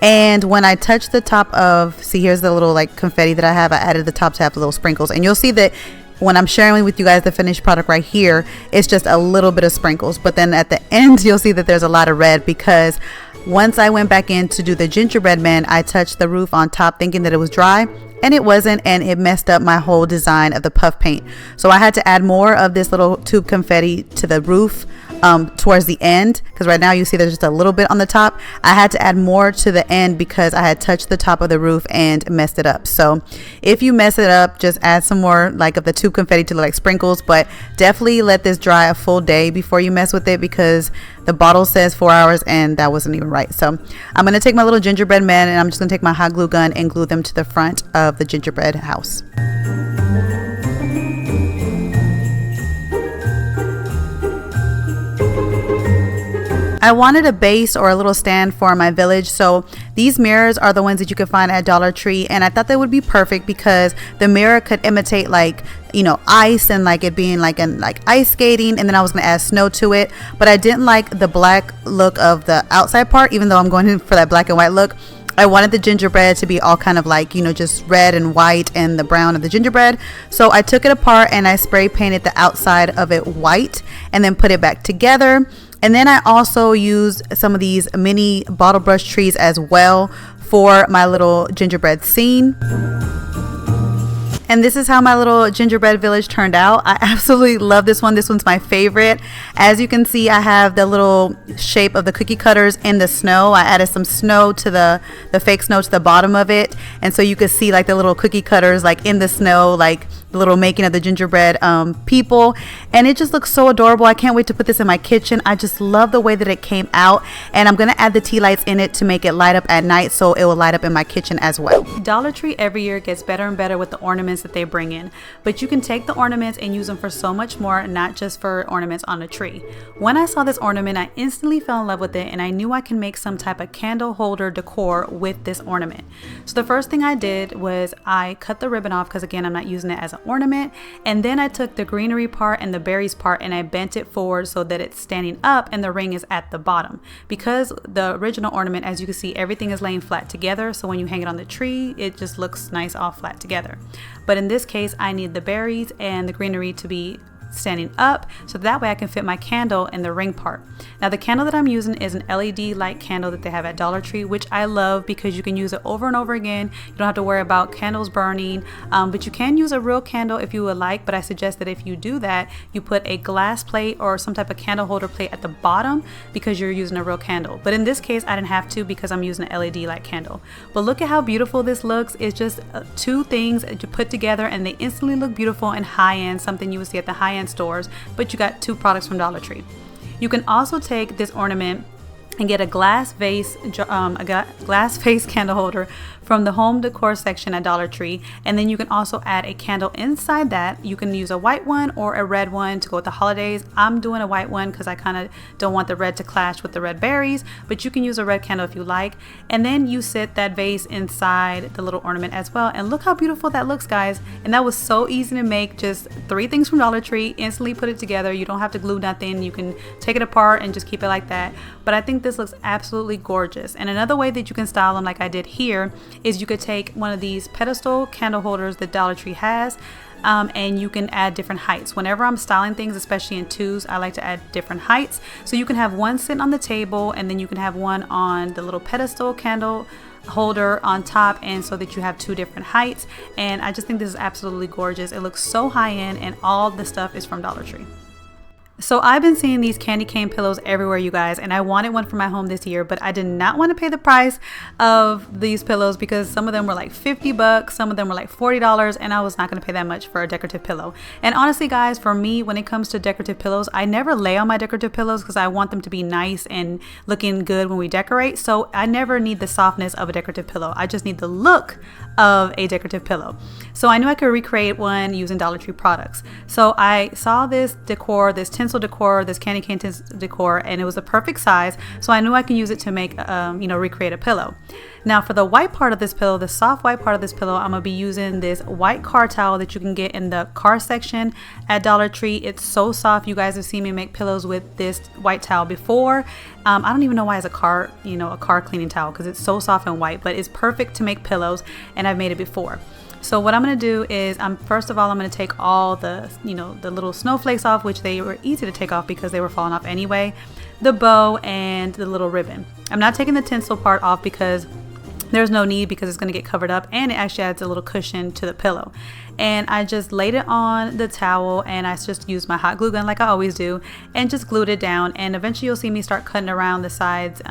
And when I touch the top of, see, here's the little like confetti that I have, I added the top to have the little sprinkles, and you'll see that when I'm sharing with you guys the finished product right here, it's just a little bit of sprinkles, but then at the end you'll see that there's a lot of red, because once I went back in to do the gingerbread man, I touched the roof on top thinking that it was dry, and it wasn't, and it messed up my whole design of the puff paint. So I had to add more of this little tube confetti to the roof towards the end, because right now you see there's just a little bit on the top. I had to add more to the end because I had touched the top of the roof and messed it up. So if you mess it up, just add some more like of the tube confetti to look like sprinkles, but definitely let this dry a full day before you mess with it, because the bottle says 4 hours and that wasn't even right. So I'm going to take my little gingerbread man and I'm just going to take my hot glue gun and glue them to the front of the gingerbread house. I wanted a base or a little stand for my village, so these mirrors are the ones that you can find at Dollar Tree, and I thought they would be perfect because the mirror could imitate like, you know, ice and like it being like ice skating, and then I was gonna add snow to it, but I didn't like the black look of the outside part, even though I'm going in for that black and white look. I wanted the gingerbread to be all kind of like, you know, just red and white and the brown of the gingerbread. So I took it apart and I spray painted the outside of it white and then put it back together. And then I also used some of these mini bottle brush trees as well for my little gingerbread scene. And this is how my little gingerbread village turned out. I absolutely love this one. This one's my favorite. As you can see, I have the little shape of the cookie cutters in the snow. I added some snow to the fake snow to the bottom of it. And so you could see like the little cookie cutters like in the snow, like the little making of the gingerbread people. And it just looks so adorable. I can't wait to put this in my kitchen. I just love the way that it came out. And I'm going to add the tea lights in it to make it light up at night, so it will light up in my kitchen as well. Dollar Tree every year gets better and better with the ornaments that they bring in, but you can take the ornaments and use them for so much more, not just for ornaments on a tree. When I saw this ornament, I instantly fell in love with it, and I knew I can make some type of candle holder decor with this ornament. So the first thing I did was I cut the ribbon off, because again, I'm not using it as an ornament, and then I took the greenery part and the berries part and I bent it forward so that it's standing up and the ring is at the bottom, because the original ornament, as you can see, everything is laying flat together, so when you hang it on the tree it just looks nice all flat together. But in this case, I need the berries and the greenery to be standing up, so that way I can fit my candle in the ring part. Now the candle that I'm using is an LED light candle that they have at Dollar Tree, which I love because you can use it over and over again. You don't have to worry about candles burning, but you can use a real candle if you would like, but I suggest that if you do that, you put a glass plate or some type of candle holder plate at the bottom because you're using a real candle. But in this case, I didn't have to because I'm using an LED light candle. But look at how beautiful this looks. It's just two things that you put together and they instantly look beautiful and high-end, something you would see at the high-end stores, but you got two products from Dollar Tree. You can also take this ornament and get a glass vase candle holder from the home decor section at Dollar Tree, and then you can also add a candle inside that. You can use a white one or a red one to go with the holidays. I'm doing a white one because I kind of don't want the red to clash with the red berries, but you can use a red candle if you like. And then you sit that vase inside the little ornament as well, and look how beautiful that looks, guys. And that was so easy to make, just 3 things from Dollar Tree, instantly put it together. You don't have to glue nothing, you can take it apart and just keep it like that. But I think this looks absolutely gorgeous. And another way that you can style them like I did here is you could take one of these pedestal candle holders that Dollar Tree has, and you can add different heights. Whenever I'm styling things, especially in twos, I like to add different heights. So you can have one sitting on the table, and then you can have one on the little pedestal candle holder on top, and so that you have 2 different heights. And I just think this is absolutely gorgeous. It looks so high-end, and all the stuff is from Dollar Tree. So I've been seeing these candy cane pillows everywhere, you guys, and I wanted one for my home this year, but I did not want to pay the price of these pillows because some of them were like 50 bucks, some of them were like $40, and I was not going to pay that much for a decorative pillow. And honestly, guys, for me, when it comes to decorative pillows, I never lay on my decorative pillows because I want them to be nice and looking good when we decorate. So I never need the softness of a decorative pillow. I just need the look of a decorative pillow. So I knew I could recreate one using Dollar Tree products. So I saw this decor, this tinsel decor, this candy cane tinsel decor, and it was the perfect size. So I knew I could use it to make, recreate a pillow. Now for the white part of this pillow, the soft white part of this pillow, I'm gonna be using this white car towel that you can get in the car section at Dollar Tree. It's so soft. You guys have seen me make pillows with this white towel before. I don't even know why it's a car cleaning towel because it's so soft and white, but it's perfect to make pillows, and I've made it before. So what I'm going to do is first of all, I'm going to take all the, the little snowflakes off, which they were easy to take off because they were falling off anyway, the bow and the little ribbon. I'm not taking the tinsel part off because there's no need because it's going to get covered up, and it actually adds a little cushion to the pillow. And I just laid it on the towel, and I just used my hot glue gun like I always do and just glued it down. And eventually you'll see me start cutting around the sides,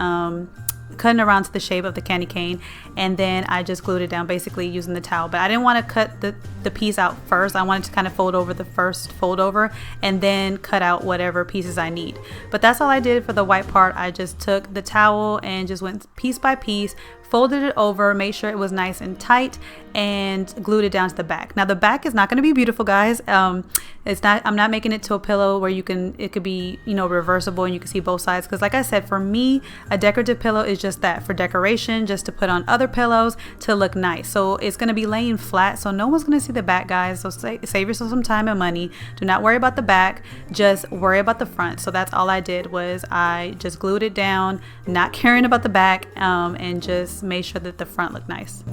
cutting around to the shape of the candy cane, and then I just glued it down basically using the towel. But I didn't want to cut the piece out first. I wanted to kind of fold over the first fold over and then cut out whatever pieces I need. But that's all I did for the white part. I just took the towel and just went piece by piece, folded it over, made sure it was nice and tight, and glued it down to the back. Now the back is not going to be beautiful, guys. I'm not making it to a pillow where it could be, reversible and you can see both sides. Because like I said, for me, a decorative pillow is just that, for decoration, just to put on other pillows to look nice. So it's going to be laying flat, so no one's going to see the back, guys. So save yourself some time and money. Do not worry about the back, just worry about the front. So that's all I did, was I just glued it down, not caring about the back, and just made sure that the front looked nice.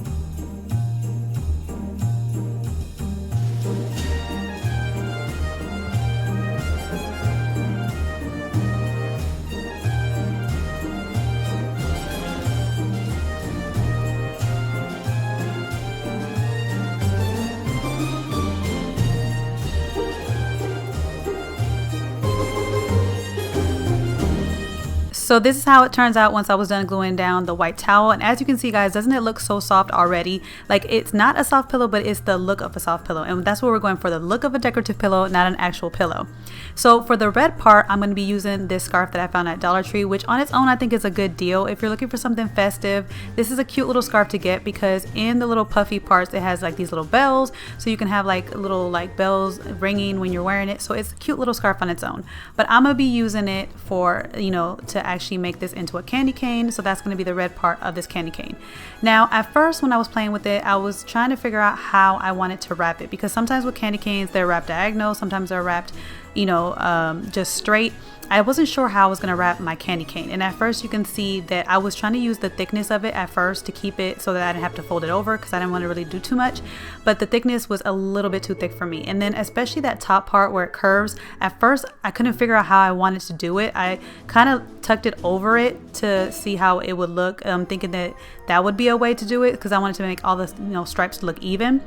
So this is how it turns out once I was done gluing down the white towel. And as you can see, guys, doesn't it look so soft already? Like, it's not a soft pillow, but it's the look of a soft pillow. And that's what we're going for, the look of a decorative pillow, not an actual pillow. So for the red part, I'm going to be using this scarf that I found at Dollar Tree, which on its own I think is a good deal. If you're looking for something festive, this is a cute little scarf to get, because in the little puffy parts it has like these little bells, so you can have like little bells ringing when you're wearing it. So it's a cute little scarf on its own. But I'm going to be using it for, to actually make this into a candy cane. So that's going to be the red part of this candy cane. Now at first when I was playing with it, I was trying to figure out how I wanted to wrap it, because sometimes with candy canes they're wrapped diagonal, sometimes they're wrapped just straight. I wasn't sure how I was going to wrap my candy cane, and at first you can see that I was trying to use the thickness of it at first to keep it so that I didn't have to fold it over, because I didn't want to really do too much, but the thickness was a little bit too thick for me. And then especially that top part where it curves, at first I couldn't figure out how I wanted to do it. I kind of tucked it over it to see how it would look, thinking that that would be a way to do it, because I wanted to make all the stripes look even.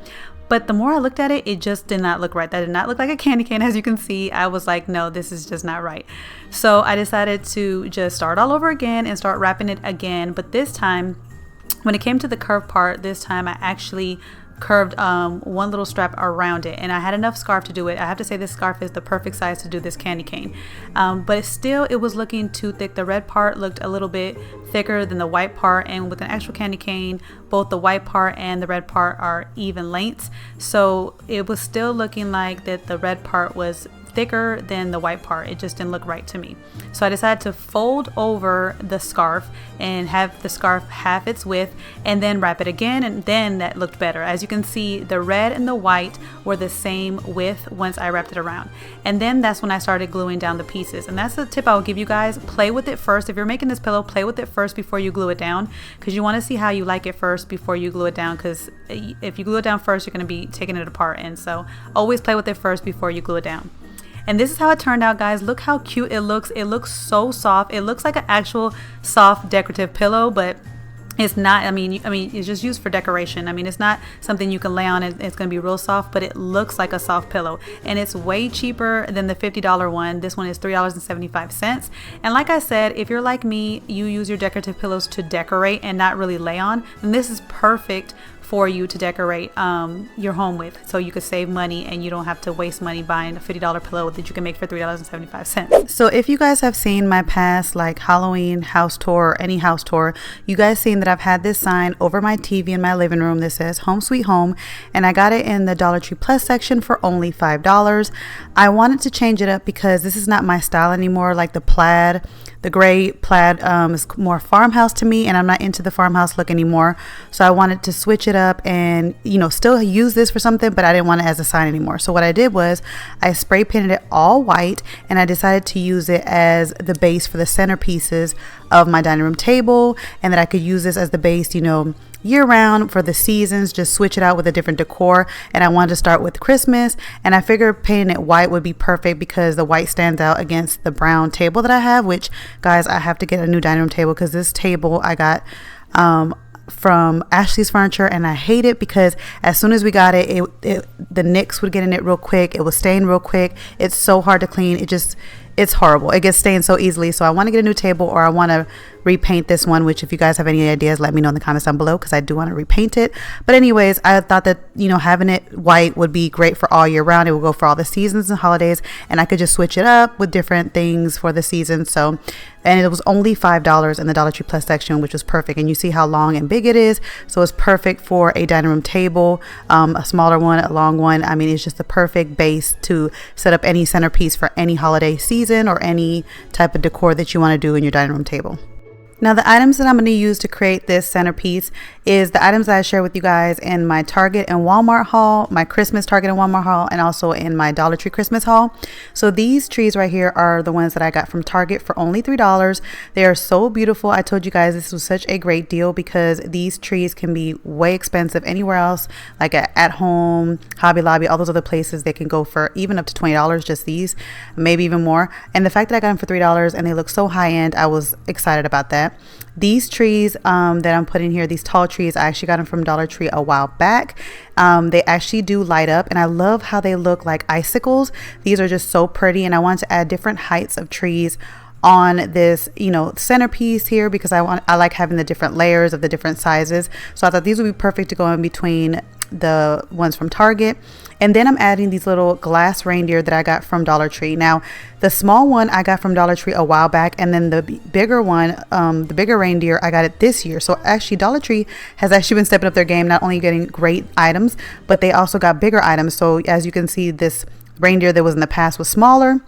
But the more I looked at it, it just did not look right. That did not look like a candy cane, as you can see. I was like, no, this is just not right. So I decided to just start all over again and start wrapping it again. But this time, when it came to the curved part, this time I actually curved one little strap around it, and I had enough scarf to do it. I have to say this scarf is the perfect size to do this candy cane, but still it was looking too thick. The red part looked a little bit thicker than the white part, and with an actual candy cane, both the white part and the red part are even lengths, so it was still looking like that the red part was thicker than the white part. It just didn't look right to me. So I decided to fold over the scarf and have the scarf half its width, and then wrap it again, and then that looked better. As you can see, the red and the white were the same width once I wrapped it around. And then that's when I started gluing down the pieces. And that's the tip I will give you guys. Play with it first. If you're making this pillow, play with it first before you glue it down, because you want to see how you like it first before you glue it down, because if you glue it down first, you're going to be taking it apart. And so always play with it first before you glue it down. And this is how it turned out, guys. Look how cute it looks. It looks so soft. It looks like an actual soft decorative pillow, but It's not, it's just used for decoration. It's not something you can lay on. It's going to be real soft, but it looks like a soft pillow, and it's way cheaper than the $50 one. This one is $3.75. And like I said, if you're like me, you use your decorative pillows to decorate and not really lay on, then this is perfect for you to decorate your home with, so you could save money and you don't have to waste money buying a $50 pillow that you can make for $3.75. So if you guys have seen my past like Halloween house tour or any house tour, you guys seen that I've had this sign over my TV in my living room that says Home Sweet Home, and I got it in the Dollar Tree Plus section for only $5. I wanted to change it up because this is not my style anymore. Like the gray plaid is more farmhouse to me, and I'm not into the farmhouse look anymore. So I wanted to switch it up and, still use this for something, but I didn't want it as a sign anymore. So what I did was I spray painted it all white, and I decided to use it as the base for the centerpieces of my dining room table, and that I could use this as the base, year round for the seasons, just switch it out with a different decor. And I wanted to start with Christmas, and I figured painting it white would be perfect because the white stands out against the brown table that I have, which, guys, I have to get a new dining room table because this table I got from Ashley's Furniture, and I hate it because as soon as we got it, the nicks would get in it real quick. It was stain real quick. It's so hard to clean. It's horrible. It gets stained so easily. So I want to get a new table, or I want to repaint this one, which if you guys have any ideas, let me know in the comments down below, because I do want to repaint it. But anyways, I thought that, having it white would be great for all year round. It will go for all the seasons and holidays, and I could just switch it up with different things for the season. So, and it was only $5 in the Dollar Tree Plus section, which was perfect. And you see how long and big it is. So it's perfect for a dining room table, a smaller one, a long one. It's just the perfect base to set up any centerpiece for any holiday season or any type of decor that you want to do in your dining room table. Now, the items that I'm going to use to create this centerpiece is the items that I share with you guys in my Target and Walmart haul, my Christmas Target and Walmart haul, and also in my Dollar Tree Christmas haul. So these trees right here are the ones that I got from Target for only $3. They are so beautiful. I told you guys this was such a great deal because these trees can be way expensive anywhere else, like at home, Hobby Lobby, all those other places. They can go for even up to $20, just these, maybe even more. And the fact that I got them for $3 and they look so high end, I was excited about that. These trees that I'm putting here, these tall trees, I actually got them from Dollar Tree a while back. They actually do light up, and I love how they look like icicles. These are just so pretty, and I want to add different heights of trees on this centerpiece here because I like having the different layers of the different sizes. So I thought these would be perfect to go in between the ones from Target. And then I'm adding these little glass reindeer that I got from Dollar Tree. Now, the small one I got from Dollar Tree a while back, and then the bigger one, the bigger reindeer, I got it this year. So actually, Dollar Tree has actually been stepping up their game, not only getting great items, but they also got bigger items. So as you can see, this reindeer that was in the past was smaller,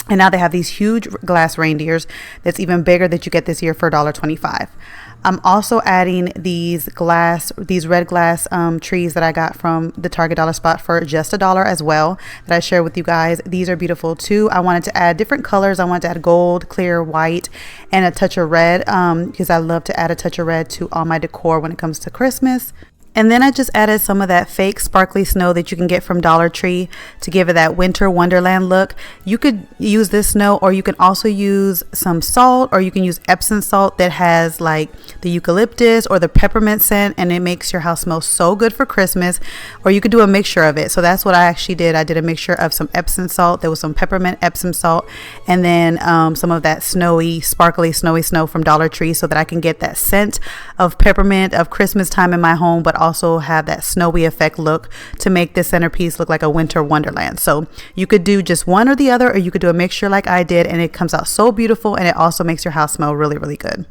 and now they have these huge glass reindeers that's even bigger that you get this year for $1.25. I'm also adding these red glass trees that I got from the Target Dollar Spot for just $1 as well, that I share with you guys. These are beautiful too. I wanted to add different colors. I wanted to add gold, clear, white, and a touch of red because I love to add a touch of red to all my decor when it comes to Christmas. And then I just added some of that fake sparkly snow that you can get from Dollar Tree to give it that winter wonderland look. You could use this snow, or you can also use some salt, or you can use Epsom salt that has like the eucalyptus or the peppermint scent, and it makes your house smell so good for Christmas. Or you could do a mixture of it. So that's what I actually did. I did a mixture of some Epsom salt. There was some peppermint Epsom salt, and then some of that snowy, sparkly, snowy snow from Dollar Tree, so that I can get that scent of peppermint of Christmas time in my home, but also have that snowy effect look to make this centerpiece look like a winter wonderland. So you could do just one or the other, or you could do a mixture like I did, and it comes out so beautiful, and it also makes your house smell really, really good.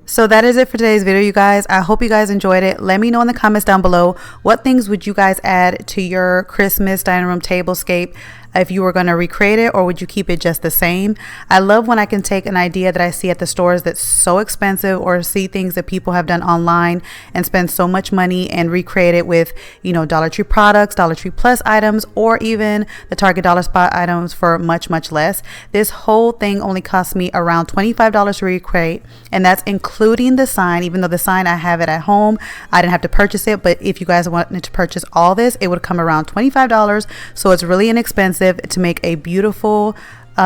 So that is it for today's video, you guys. I hope you guys enjoyed it. Let me know in the comments down below, what things would you guys add to your Christmas dining room tablescape if you were going to recreate it, or would you keep it just the same? I love when I can take an idea that I see at the stores that's so expensive, or see things that people have done online and spend so much money, and recreate it with, Dollar Tree products, Dollar Tree Plus items, or even the Target Dollar Spot items for much, much less. This whole thing only cost me around $25 to recreate, and that's including the sign. Even though the sign, I have it at home, I didn't have to purchase it, but if you guys wanted to purchase all this, it would come around $25. So it's really inexpensive to make a beautiful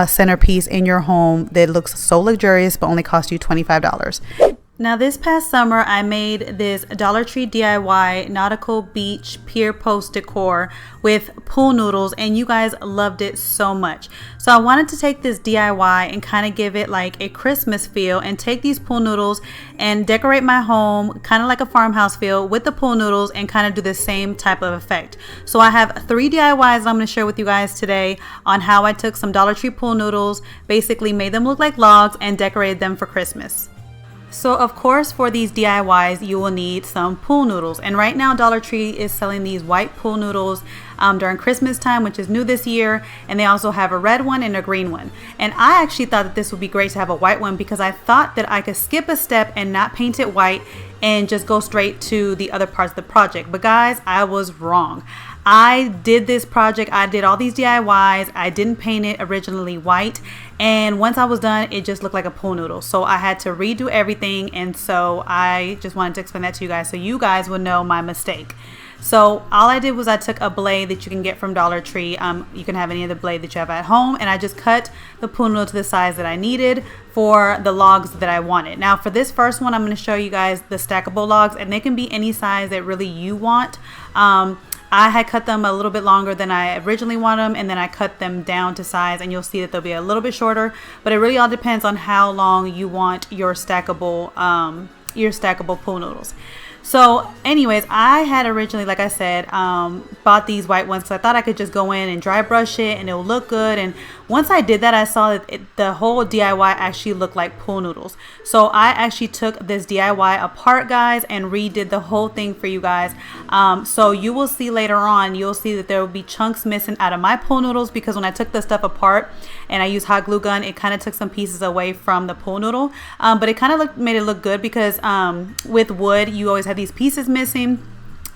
centerpiece in your home that looks so luxurious but only cost you $25. Now this past summer I made this Dollar Tree DIY nautical beach pier post decor with pool noodles, and you guys loved it so much. So I wanted to take this DIY and kind of give it like a Christmas feel and take these pool noodles and decorate my home kind of like a farmhouse feel with the pool noodles and kind of do the same type of effect. So I have 3 DIYs I'm going to share with you guys today on how I took some Dollar Tree pool noodles, basically made them look like logs and decorated them for Christmas. So of course for these DIYs you will need some pool noodles, and right now Dollar Tree is selling these white pool noodles during Christmas time, which is new this year, and they also have a red one and a green one. And I actually thought that this would be great to have a white one because I thought that I could skip a step and not paint it white and just go straight to the other parts of the project. But guys, I was wrong. I did this project, I did all these DIYs, I didn't paint it originally white, and once I was done it just looked like a pool noodle. So I had to redo everything, and so I just wanted to explain that to you guys so you guys would know my mistake. So all I did was I took a blade that you can get from Dollar Tree. You can have any other blade that you have at home, and I just cut the pool noodle to the size that I needed for the logs that I wanted. Now for this first one I'm going to show you guys the stackable logs, and they can be any size that really you want. I had cut them a little bit longer than I originally wanted them, and then I cut them down to size, and you'll see that they'll be a little bit shorter, but it really all depends on how long you want your stackable pool noodles. So anyways, I had originally, like I said, bought these white ones because I thought I could just go in and dry brush it and it would look good. And once I did that, I saw that the whole DIY actually looked like pool noodles. So I actually took this DIY apart, guys, and redid the whole thing for you guys. So you will see later on, you'll see that there will be chunks missing out of my pool noodles because when I took the stuff apart and I used hot glue gun, it kind of took some pieces away from the pool noodle. But it kind of made it look good because with wood, you always have these pieces missing,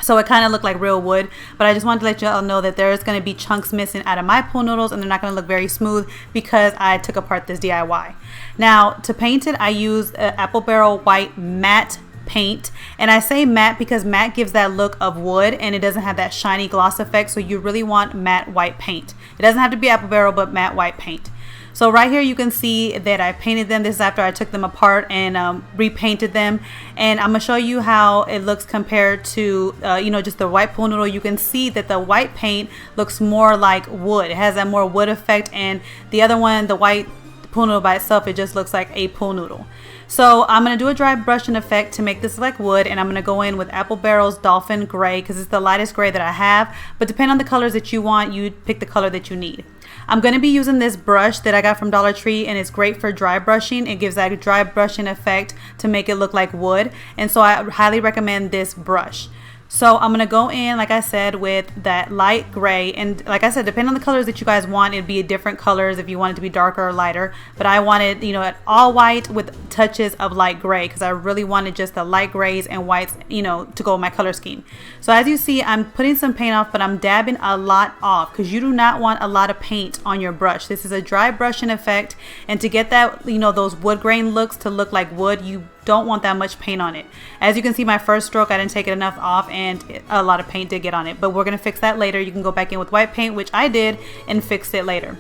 so it kind of looked like real wood. But I just wanted to let you all know that there is going to be chunks missing out of my pool noodles, and they're not going to look very smooth because I took apart this DIY. Now to paint it, I used apple barrel white matte paint, and I say matte because matte gives that look of wood and it doesn't have that shiny gloss effect, so you really want matte white paint. It doesn't have to be apple barrel, but matte white paint. So right here you can see that I painted them. This is after I took them apart and repainted them, and I'm gonna show you how it looks compared to just the white pool noodle. You can see that the white paint looks more like wood. It has that more wood effect, and the other one, the white pool noodle by itself, it just looks like a pool noodle. So I'm going to do a dry brushing effect to make this like wood, and I'm going to go in with Apple Barrel's Dolphin Gray because it's the lightest gray that I have, but depending on the colors that you want, you pick the color that you need. I'm going to be using this brush that I got from Dollar Tree, and it's great for dry brushing. It gives that dry brushing effect to make it look like wood, and so I highly recommend this brush. So I'm going to go in, like I said, with that light gray, and like I said, depending on the colors that you guys want, it'd be different colors if you want it to be darker or lighter, but I wanted, all white with touches of light gray because I really wanted just the light grays and whites, to go with my color scheme. So as you see, I'm putting some paint off, but I'm dabbing a lot off because you do not want a lot of paint on your brush. This is a dry brushing effect, and to get that, those wood grain looks to look like wood, you don't want that much paint on it. As you can see, my first stroke, I didn't take it enough off and a lot of paint did get on it, but we're going to fix that later. You can go back in with white paint, which I did, and fix it later.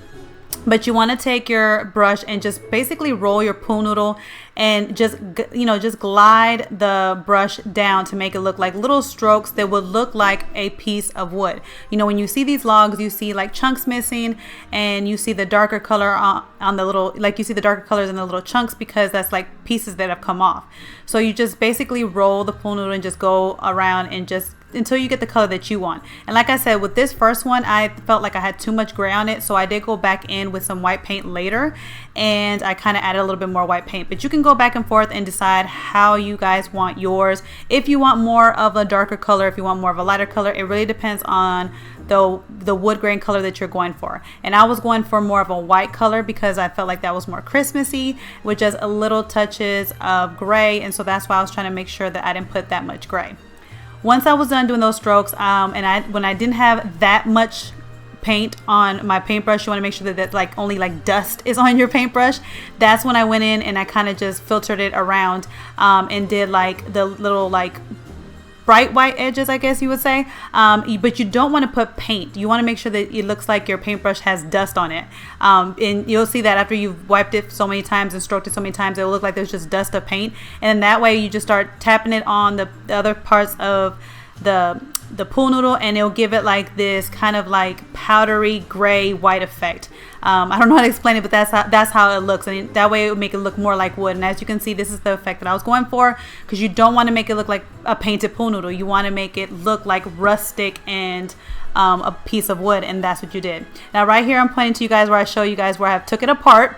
But you want to take your brush and just basically roll your pool noodle and just glide the brush down to make it look like little strokes that would look like a piece of wood. When you see these logs, you see like chunks missing, and you see the darker color on the little, like you see the darker colors in the little chunks because that's like pieces that have come off. So you just basically roll the pool noodle and just go around and just until you get the color that you want. And like I said, with this first one, I felt like I had too much gray on it, so I did go back in with some white paint later, and I kind of added a little bit more white paint. But you can go back and forth and decide how you guys want yours. If you want more of a darker color, if you want more of a lighter color, it really depends on the wood grain color that you're going for. And I was going for more of a white color because I felt like that was more Christmassy with just a little touches of gray, and so that's why I was trying to make sure that I didn't put that much gray. Once I was done doing those strokes, when I didn't have that much paint on my paintbrush, you want to make sure that like only like dust is on your paintbrush. That's when I went in and I kind of just filtered it around and did like the little like bright white edges, I guess you would say. But you don't want to put paint. You want to make sure that it looks like your paintbrush has dust on it. And you'll see that after you've wiped it so many times and stroked it so many times, it will look like there's just dust of paint. And that way you just start tapping it on the other parts of the pool noodle, and it'll give it like this kind of like powdery gray white effect. I don't know how to explain it, but that's how it looks, and that way it would make it look more like wood. And as you can see, this is the effect that I was going for, because you don't want to make it look like a painted pool noodle. You want to make it look like rustic and a piece of wood, and that's what you did. Now right here I'm pointing to you guys where I show you guys where I took it apart.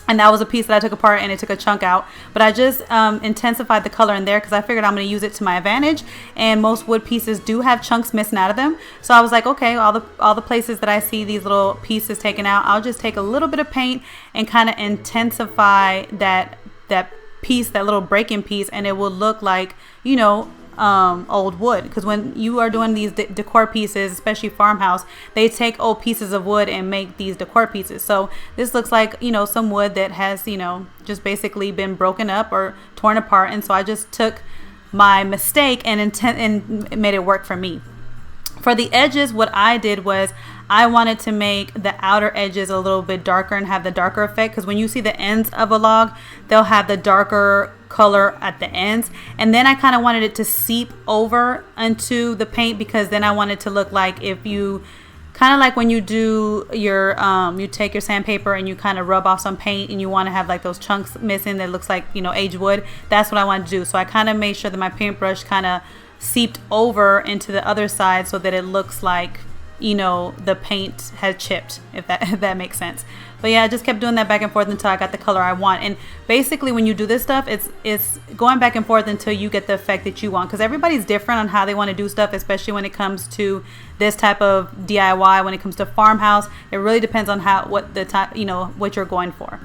And that was a piece that I took apart, and it took a chunk out. But I just intensified the color in there because I figured I'm going to use it to my advantage. And most wood pieces do have chunks missing out of them. So I was like, okay, all the places that I see these little pieces taken out, I'll just take a little bit of paint and kind of intensify that piece, that little break-in piece, and it will look like, you know, old wood. Because when you are doing these decor pieces, especially farmhouse, they take old pieces of wood and make these decor pieces. So this looks like, you know, some wood that has, you know, just basically been broken up or torn apart. And so I just took my mistake and made it work for me. For the edges, what I did was I wanted to make the outer edges a little bit darker and have the darker effect, because when you see the ends of a log, they'll have the darker color at the ends. And then I kind of wanted it to seep over into the paint, because then I wanted to look like, if you kind of like when you do your you take your sandpaper and you kind of rub off some paint and you want to have like those chunks missing that looks like, you know, aged wood. That's what I wanted to do. So I kind of made sure that my paintbrush kind of seeped over into the other side so that it looks like, you know, the paint had chipped, if that makes sense. But yeah, I just kept doing that back and forth until I got the color I want. And basically when you do this stuff, it's going back and forth until you get the effect that you want, because everybody's different on how they want to do stuff, especially when it comes to this type of DIY. When it comes to farmhouse, it really depends on what you're going for.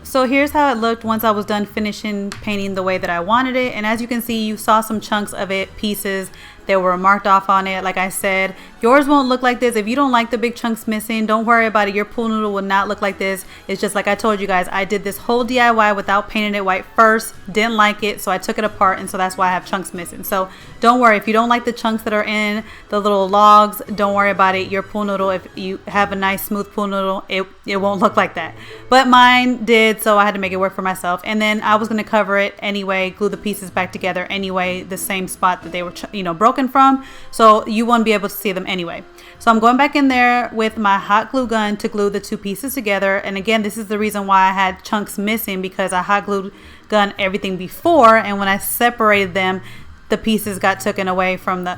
So here's how it looked once I was done finishing painting the way that I wanted it. And as you can see, you saw some chunks of it, pieces that were marked off on it. Like I said, yours won't look like this. If you don't like the big chunks missing, don't worry about it. Your pool noodle will not look like this. It's just like I told you guys, I did this whole DIY without painting it white first. Didn't like it, so I took it apart, and so that's why I have chunks missing. So don't worry if you don't like the chunks that are in the little logs. Don't worry about it. Your pool noodle, if you have a nice smooth pool noodle, it won't look like that. But mine did, so I had to make it work for myself. And then I was going to cover it anyway, glue the pieces back together anyway, the same spot that they were, you know, broken from, so you won't be able to see them anyway. So I'm going back in there with my hot glue gun to glue the two pieces together. And again, this is the reason why I had chunks missing, because I hot glue gun everything before, and when I separated them, the pieces got taken away from the,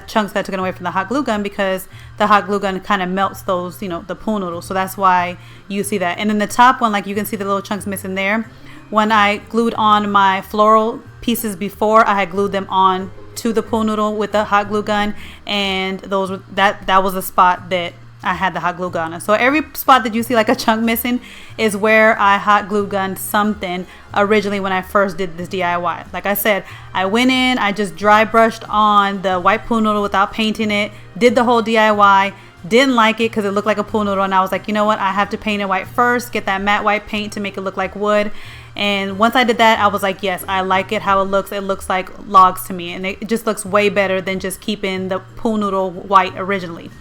chunks got taken away from the hot glue gun, because the hot glue gun kind of melts those, the pool noodles. So that's why you see that. And then the top one, like you can see the little chunks missing there. When I glued on my floral pieces before, I had glued them on to the pool noodle with the hot glue gun, and that was the spot that I had the hot glue gun on. So every spot that you see like a chunk missing is where I hot glue gunned something originally when I first did this DIY. Like I said, I went in, I just dry brushed on the white pool noodle without painting it, did the whole DIY, didn't like it because it looked like a pool noodle, and I was like, you know what, I have to paint it white first, get that matte white paint to make it look like wood. And once I did that, I was like, yes, I like it how it looks. It looks like logs to me, and it just looks way better than just keeping the pool noodle white originally.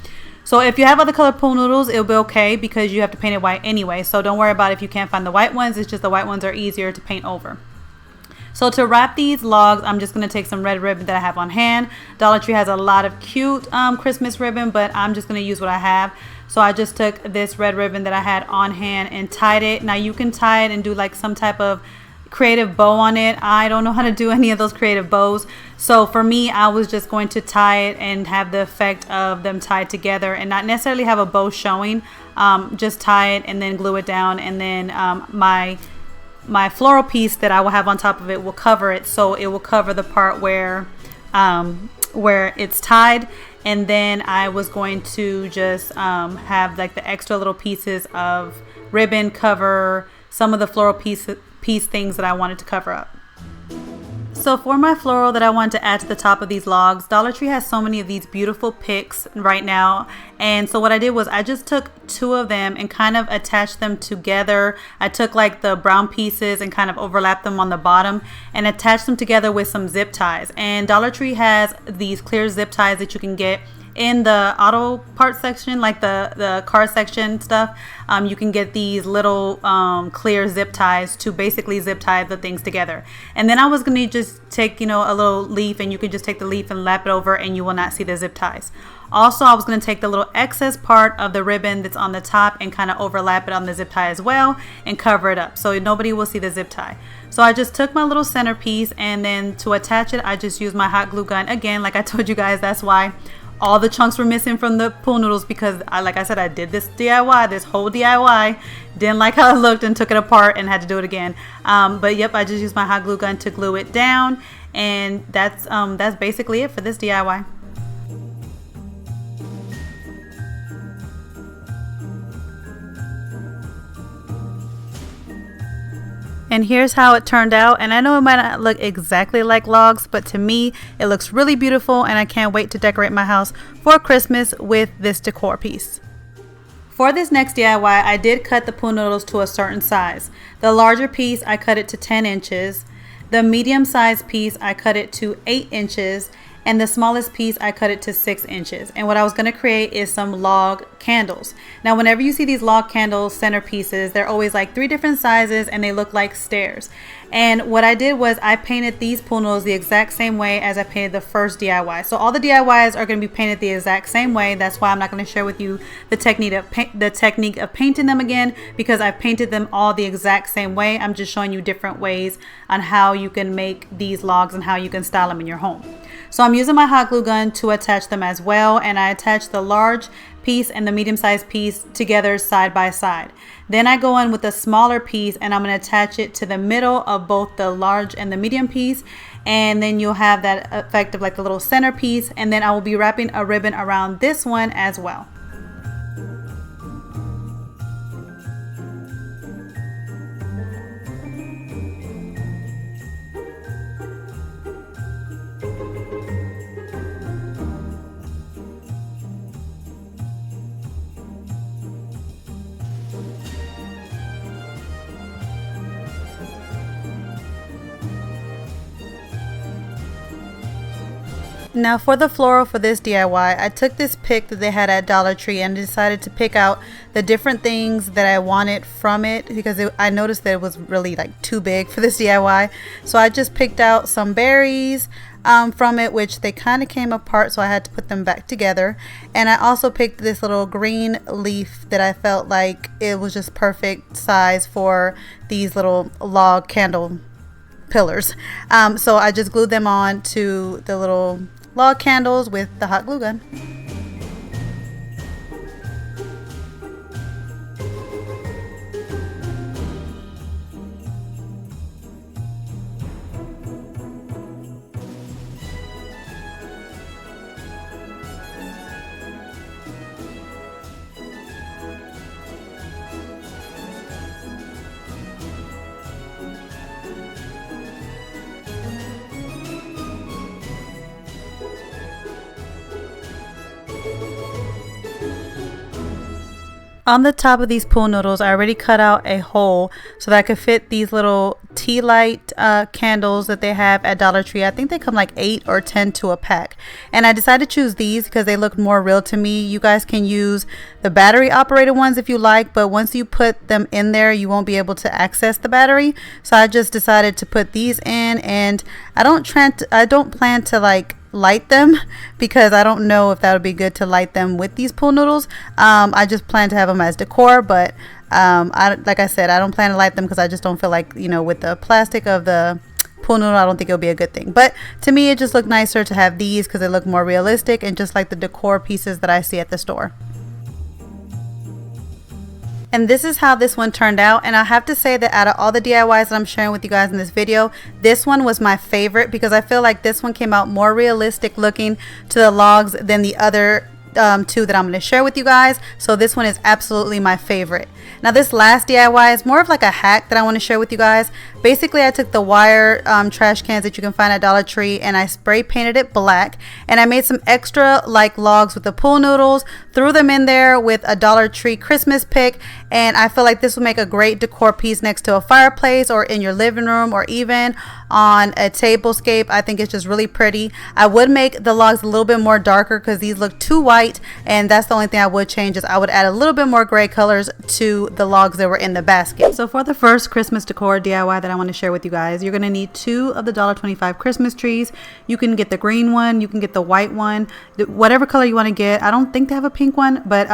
So if you have other colored pool noodles, it'll be okay because you have to paint it white anyway. So don't worry about it if you can't find the white ones. It's just the white ones are easier to paint over. So to wrap these logs, I'm just going to take some red ribbon that I have on hand. Dollar Tree has a lot of cute Christmas ribbon, but I'm just going to use what I have. So I just took this red ribbon that I had on hand and tied it. Now you can tie it and do like some type of creative bow on it. I don't know how to do any of those creative bows. So for me, I was just going to tie it and have the effect of them tied together and not necessarily have a bow showing. Just tie it and then glue it down, and then my floral piece that I will have on top of it will cover it. So it will cover the part where it's tied. And then I was going to just have like the extra little pieces of ribbon cover some of the floral piece things that I wanted to cover up. So for my floral that I want to add to the top of these logs, Dollar Tree has so many of these beautiful picks right now. And so what I did was I just took 2 of them and kind of attached them together. I took like the brown pieces and kind of overlapped them on the bottom and attached them together with some zip ties. And Dollar Tree has these clear zip ties that you can get in the auto parts section, like the car section stuff. You can get these little clear zip ties to basically zip tie the things together. And then I was gonna just take, you know, a little leaf, and you can just take the leaf and lap it over and you will not see the zip ties. Also, I was going to take the little excess part of the ribbon that's on the top and kind of overlap it on the zip tie as well and cover it up so nobody will see the zip tie. So I just took my little centerpiece, and then to attach it, I just used my hot glue gun. Again, like I told you guys, that's why all the chunks were missing from the pool noodles, because like I said, I did this DIY, this whole DIY, didn't like how it looked and took it apart and had to do it again. But yep, I just used my hot glue gun to glue it down, and that's basically it for this DIY. And here's how it turned out. And I know it might not look exactly like logs, but to me it looks really beautiful, and I can't wait to decorate my house for Christmas with this decor piece. For this next DIY, I did cut the pool noodles to a certain size. The larger piece, I cut it to 10 inches. The medium sized piece, I cut it to 8 inches. And the smallest piece, I cut it to 6 inches. And what I was going to create is some log candles. Now, whenever you see these log candle centerpieces, they're always like 3 different sizes and they look like stairs. And what I did was I painted these pool noodles the exact same way as I painted the first DIY. So all the DIYs are going to be painted the exact same way. That's why I'm not going to share with you the technique of painting them again, because I painted them all the exact same way. I'm just showing you different ways on how you can make these logs and how you can style them in your home. So I'm using my hot glue gun to attach them as well, and I attach the large piece and the medium-sized piece together side by side. Then I go in with the smaller piece and I'm going to attach it to the middle of both the large and the medium piece, and then you'll have that effect of like the little centerpiece. And then I will be wrapping a ribbon around this one as well. Now for the floral for this DIY, I took this pick that they had at Dollar Tree and decided to pick out the different things that I wanted from it, because I noticed that it was really like too big for this DIY. So I just picked out some berries from it, which they kind of came apart, so I had to put them back together. And I also picked this little green leaf that I felt like it was just perfect size for these little log candle pillars. So I just glued them on to the little log candles with the hot glue gun. On the top of these pool noodles, I already cut out a hole so that I could fit these little tea light candles that they have at Dollar Tree. I think they come like 8 or 10 to a pack. And I decided to choose these because they look more real to me. You guys can use the battery operated ones if you like, but once you put them in there, you won't be able to access the battery. So I just decided to put these in, and I don't plan to like light them, because I don't know if that would be good to light them with these pool noodles. I just plan to have them as decor, but like I said, I don't plan to light them because I just don't feel like, you know, with the plastic of the pool noodle, I don't think it'll be a good thing. But to me, it just looked nicer to have these because they look more realistic and just like the decor pieces that I see at the store. And this is how this one turned out. And I have to say that out of all the DIYs that I'm sharing with you guys in this video, this one was my favorite because I feel like this one came out more realistic looking to the logs than the other two that I'm going to share with you guys. So this one is absolutely my favorite. Now this last DIY is more of like a hack that I want to share with you guys. Basically, I took the wire trash cans that you can find at Dollar Tree and I spray painted it black, and I made some extra like logs with the pool noodles, threw them in there with a Dollar Tree Christmas pick, and I feel like this will make a great decor piece next to a fireplace or in your living room or even on a tablescape. I think it's just really pretty. I would make the logs a little bit more darker because these look too white, and that's the only thing I would change is I would add a little bit more gray colors to the logs that were in the basket. So for the first Christmas decor DIY that I want to share with you guys, you're going to need 2 of the $1.25 Christmas trees. You can get the green one, you can get the white one, whatever color you want to get. I don't think they have a pink one, but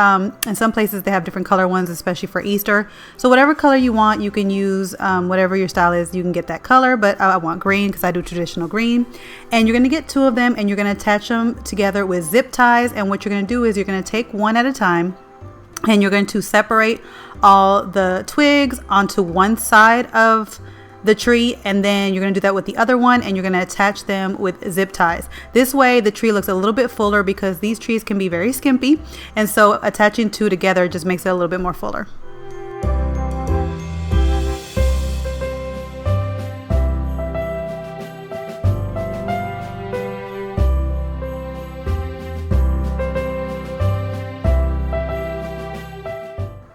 in some places they have different color ones, especially for Easter. So whatever color you want, you can use whatever your style is, you can get that color, but I want green because I do traditional green. And you're going to get 2 of them and you're going to attach them together with zip ties, and what you're going to do is you're going to take one at a time and you're going to separate all the twigs onto one side of the tree, and then you're going to do that with the other one, and you're going to attach them with zip ties. This way the tree looks a little bit fuller because these trees can be very skimpy, and so attaching 2 together just makes it a little bit more fuller.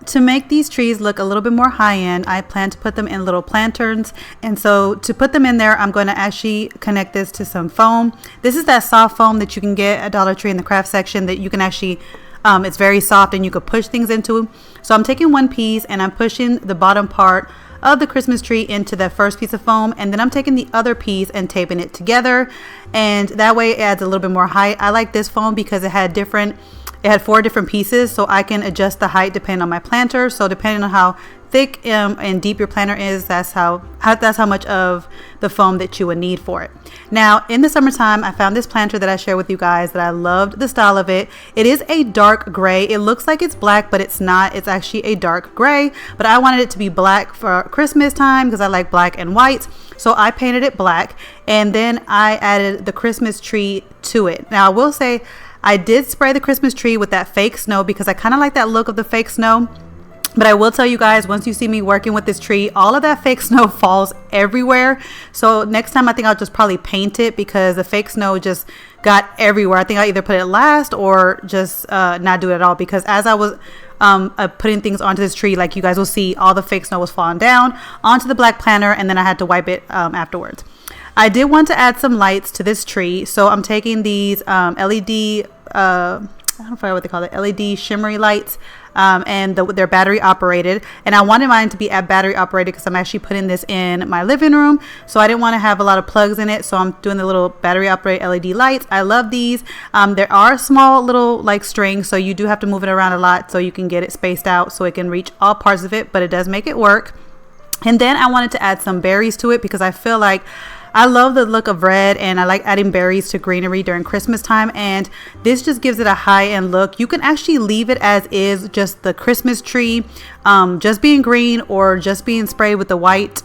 To make these trees look a little bit more high-end, I plan to put them in little planterns, and so to put them in there, I'm going to actually connect this to some foam. This is that soft foam that you can get at Dollar Tree in the craft section that you can actually, it's very soft and you could push things into. So I'm taking one piece and I'm pushing the bottom part of the Christmas tree into the first piece of foam, and then I'm taking the other piece and taping it together, and that way it adds a little bit more height. I like this foam because it had 4 different pieces, so I can adjust the height depending on my planter. So depending on how thick and deep your planter is, that's how much of the foam that you would need for it. Now in the summertime, I found this planter that I shared with you guys that I loved the style of it. It is a dark gray. It looks like it's black, but it's not. It's actually a dark gray, but I wanted it to be black for Christmas time because I like black and white. So I painted it black, and then I added the Christmas tree to it. Now I will say I did spray the Christmas tree with that fake snow because I kind of like that look of the fake snow. But I will tell you guys, once you see me working with this tree, all of that fake snow falls everywhere. So next time I think I'll just probably paint it because the fake snow just got everywhere. I think I'll either put it last or just not do it at all, because as I was putting things onto this tree, like you guys will see, all the fake snow was falling down onto the black planter, and then I had to wipe it afterwards. I did want to add some lights to this tree, so I'm taking these LED, I don't know what they call it, LED shimmery lights, and they're battery operated, and I wanted mine to be battery operated because I'm actually putting this in my living room, so I didn't want to have a lot of plugs in it, so I'm doing the little battery operated LED lights. I love these. There are small little like strings, so you do have to move it around a lot so you can get it spaced out so it can reach all parts of it, but it does make it work. And then I wanted to add some berries to it because I feel like I love the look of red, and I like adding berries to greenery during Christmas time, and this just gives it a high-end look. You can actually leave it as is, just the Christmas tree just being green or just being sprayed with the white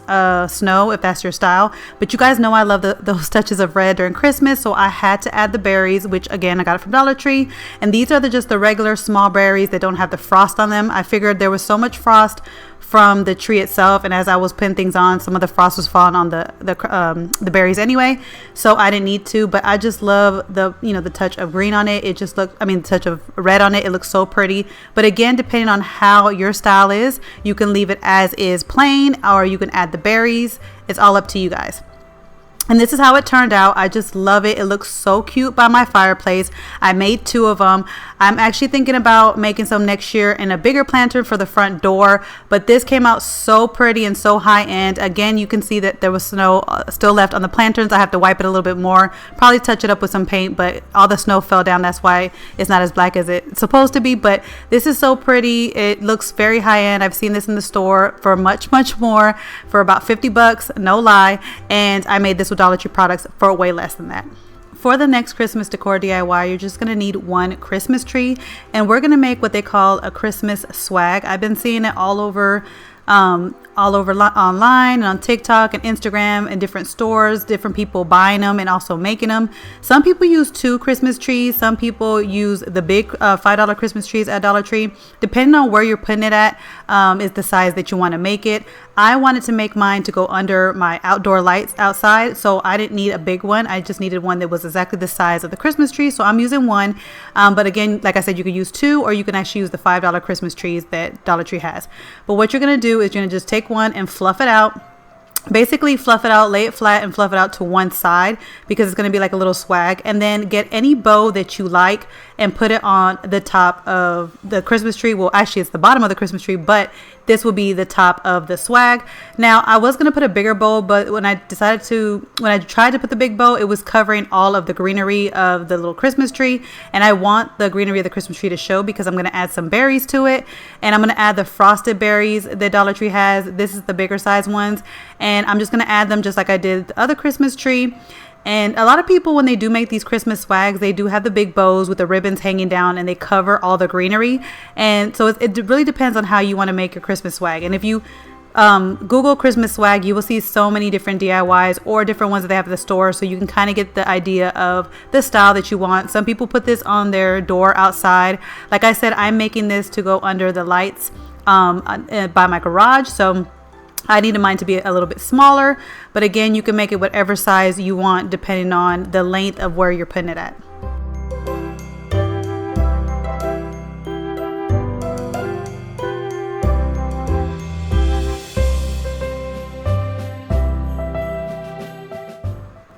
snow if that's your style. But you guys know I love those touches of red during Christmas, so I had to add the berries, which again I got it from Dollar Tree, and these are just the regular small berries that don't have the frost on them. I figured there was so much frost from the tree itself, and as I was putting things on, some of the frost was falling on the berries anyway, so I didn't need to. But I just love the touch of green on it. It just looks, the touch of red on it. It looks so pretty. But again, depending on how your style is, you can leave it as is plain, or you can add the berries. It's all up to you guys. And this is how it turned out. I just love it. It looks so cute by my fireplace. I made 2 of them. I'm actually thinking about making some next year in a bigger planter for the front door. But this came out so pretty and so high end. Again, you can see that there was snow still left on the planterns. I have to wipe it a little bit more. Probably touch it up with some paint, but all the snow fell down. That's why it's not as black as it's supposed to be. But this is so pretty. It looks very high end. I've seen this in the store for much, much more, for about 50 bucks, no lie. And I made this with Dollar Tree products for way less than that. For the next Christmas decor DIY, you're just going to need 1 Christmas tree, and we're going to make what they call a Christmas swag. I've been seeing it all over all over online and on TikTok and Instagram and different stores, different people buying them and also making them. Some people use 2 Christmas trees. Some people use the big $5 Christmas trees at Dollar Tree. Depending on where you're putting it at, is the size that you want to make it. I wanted to make mine to go under my outdoor lights outside, so I didn't need a big one. I just needed one that was exactly the size of the Christmas tree, so I'm using one. But again, like I said, you could use 2, or you can actually use the $5 Christmas trees that Dollar Tree has. But what you're going to do is you're going to just take one and fluff it out. Basically fluff it out, lay it flat and fluff it out to one side, because it's going to be like a little swag. And then get any bow that you like and put it on the top of the Christmas tree. Well, actually it's the bottom of the Christmas tree, but this will be the top of the swag. Now I was going to put a bigger bow, but when I tried to put the big bow, it was covering all of the greenery of the little Christmas tree. And I want the greenery of the Christmas tree to show, because I'm going to add some berries to it. And I'm going to add the frosted berries that Dollar Tree has. This is the bigger size ones. And I'm just going to add them just like I did the other Christmas tree. And a lot of people, when they do make these Christmas swags, they do have the big bows with the ribbons hanging down, and they cover all the greenery. And so it really depends on how you want to make your Christmas swag. And if you Google Christmas swag, you will see so many different DIYs or different ones that they have at the store, so you can kind of get the idea of the style that you want. Some people put this on their door outside. Like I said, I'm making this to go under the lights by my garage, so I needed mine to be a little bit smaller, but again, you can make it whatever size you want depending on the length of where you're putting it at.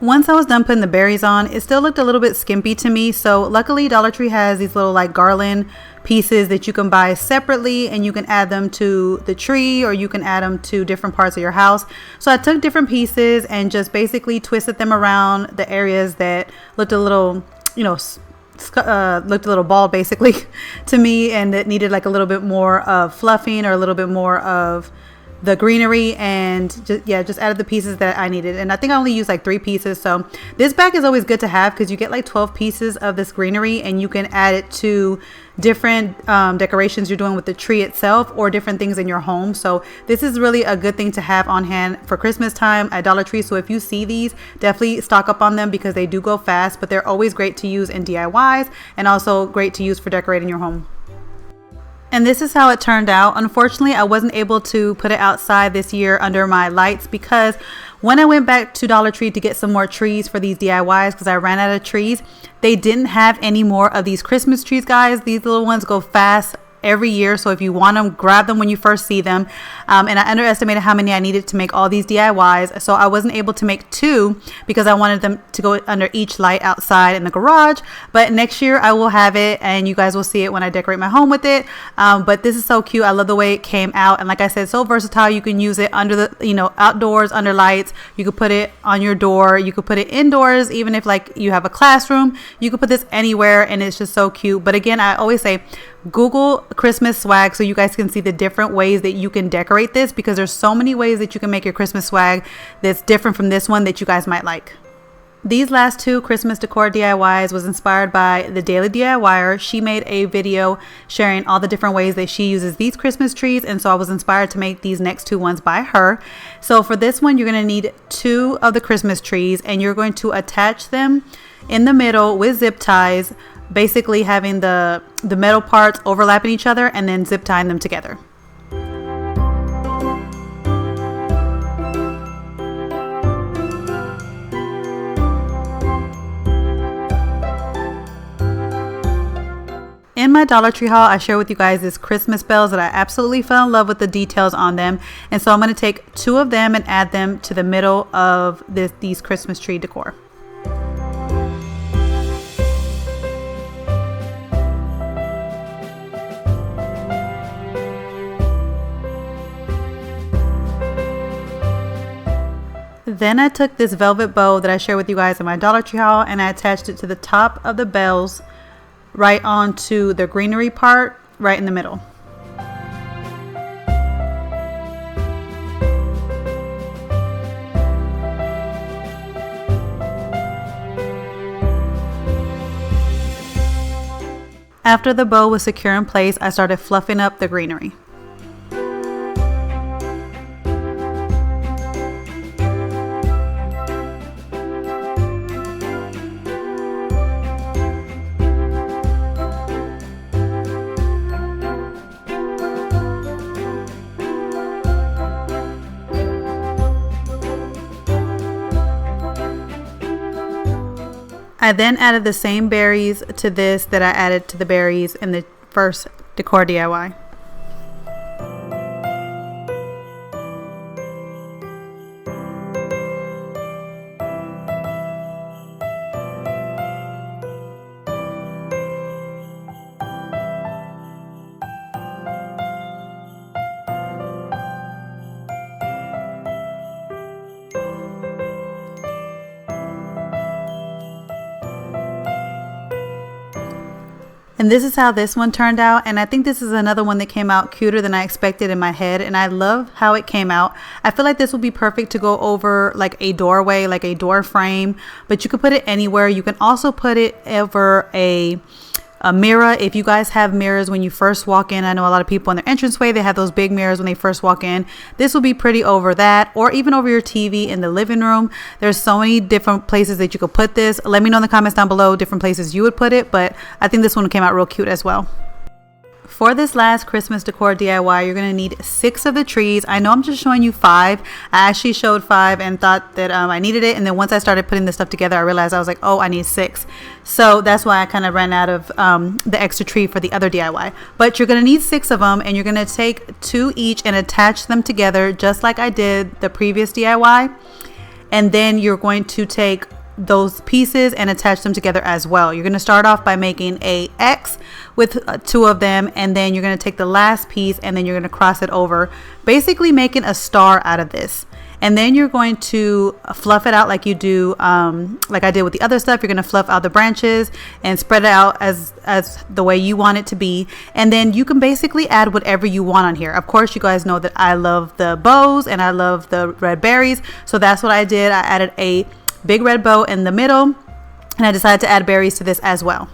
Once I was done putting the berries on, it still looked a little bit skimpy to me. So luckily Dollar Tree has these little like garland pieces that you can buy separately, and you can add them to the tree, or you can add them to different parts of your house. So I took different pieces and just basically twisted them around the areas that looked a little, looked a little bald basically to me, and that needed like a little bit more of fluffing or a little bit more of the greenery, and just added the pieces that I needed. And I think I only used like 3 pieces. So this bag is always good to have, because you get like 12 pieces of this greenery, and you can add it to different decorations you're doing with the tree itself, or different things in your home. So this is really a good thing to have on hand for Christmas time at Dollar Tree. So if you see these, definitely stock up on them, because they do go fast, but they're always great to use in DIYs, and also great to use for decorating your home. And this is how it turned out. Unfortunately, I wasn't able to put it outside this year under my lights, because when I went back to Dollar Tree to get some more trees for these DIYs, because I ran out of trees, they didn't have any more of these Christmas trees, guys. These little ones go fast every year, so if you want them, grab them when you first see them. And I underestimated how many I needed to make all these DIYs, so I wasn't able to make 2 because I wanted them to go under each light outside in the garage. But next year I will have it, and you guys will see it when I decorate my home with it. But this is so cute. I love the way it came out, and like I said, so versatile. You can use it under the outdoors, under lights. You could put it on your door, you could put it indoors, even if like you have a classroom, you could put this anywhere, and it's just so cute. But again, I always say Google Christmas swag so you guys can see the different ways that you can decorate this, because there's so many ways that you can make your Christmas swag that's different from this one that you guys might like. These last 2 Christmas decor DIYs was inspired by the Daily DIYer. She made a video sharing all the different ways that she uses these Christmas trees, and so I was inspired to make these next 2 ones by her. So for this one, you're going to need 2 of the Christmas trees, and you're going to attach them in the middle with zip ties, basically having the metal parts overlapping each other and then zip tying them together. In my Dollar Tree haul, I share with you guys this Christmas bells that I absolutely fell in love with the details on them. And so I'm going to take 2 of them and add them to the middle of these Christmas tree decor. Then I took this velvet bow that I shared with you guys in my Dollar Tree haul, and I attached it to the top of the bells, right onto the greenery part, right in the middle. After the bow was secure in place, I started fluffing up the greenery. I then added the same berries to this that I added to the berries in the first Decor DIY. And this is how this one turned out, and I think this is another one that came out cuter than I expected in my head, and I love how it came out. I feel like this will be perfect to go over like a doorway, like a door frame, but you could put it anywhere. You can also put it over a mirror if you guys have mirrors when you first walk in. I know a lot of people in their entranceway, they have those big mirrors when they first walk in. This will be pretty over that, or even over your TV in the living room. There's so many different places that you could put this. Let me know in the comments down below different places you would put it, but I think this one came out real cute as well. For this last Christmas decor DIY, you're going to need 6 of the trees. I know I'm just showing you 5. I actually showed 5 and thought that I needed it. And then once I started putting this stuff together, I realized I was like, oh, I need 6. So that's why I kind of ran out of the extra tree for the other DIY. But you're going to need 6 of them, and you're going to take 2 each and attach them together just like I did the previous DIY. And then you're going to take those pieces and attach them together as well. You're going to start off by making a X with 2 of them, and then you're going to take the last piece and then you're going to cross it over, basically making a star out of this. And then you're going to fluff it out like you do, like I did with the other stuff. You're going to fluff out the branches and spread it out as the way you want it to be. And then you can basically add whatever you want on here. Of course, you guys know that I love the bows and I love the red berries. So that's what I did. I added a big red bow in the middle, and I decided to add berries to this as well.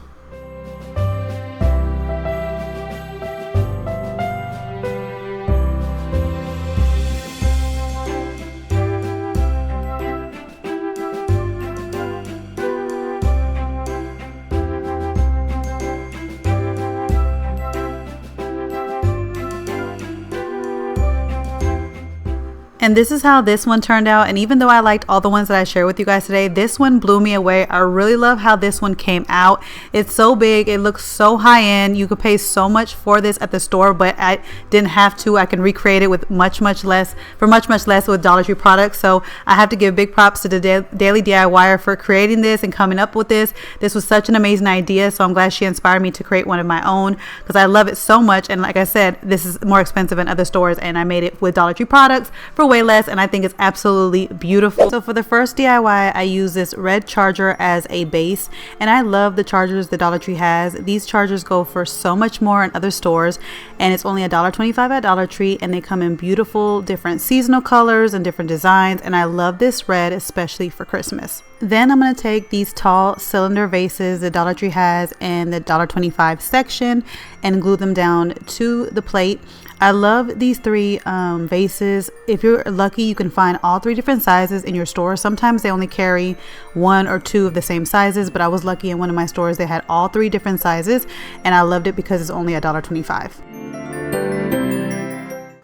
And this is how this one turned out. And even though I liked all the ones that I shared with you guys today, this one blew me away. I really love how this one came out. It's so big. It looks so high end. You could pay so much for this at the store, but I didn't have to. I can recreate it with much less with Dollar Tree products. So I have to give big props to the Daily DIYer for creating this and coming up with this. This was such an amazing idea. So I'm glad she inspired me to create one of my own, because I love it so much. And like I said, this is more expensive in other stores, and I made it with Dollar Tree products for way less, and I think it's absolutely beautiful. So for the first DIY, I use this red charger as a base, and I love the chargers the Dollar Tree has. These chargers go for so much more in other stores, and it's only $1.25 at Dollar Tree, and they come in beautiful different seasonal colors and different designs, and I love this red especially for Christmas. Then I'm going to take these tall cylinder vases that Dollar Tree has in the $1.25 section and glue them down to the plate. I love these 3 vases. If you're lucky, you can find all 3 different sizes in your store. Sometimes they only carry 1 or 2 of the same sizes, but I was lucky in one of my stores they had all 3 different sizes, and I loved it because it's only $1.25.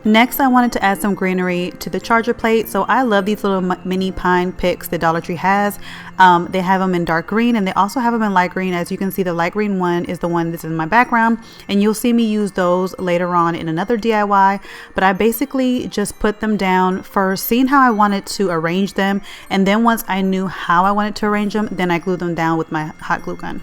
Next, I wanted to add some greenery to the charger plate. So I love these little mini pine picks that Dollar Tree has. They have them in dark green, and they also have them in light green. As you can see, the light green one is the one that's in my background, and you'll see me use those later on in another DIY. But I basically just put them down first, seeing how I wanted to arrange them, and then once I knew how I wanted to arrange them, then I glued them down with my hot glue gun.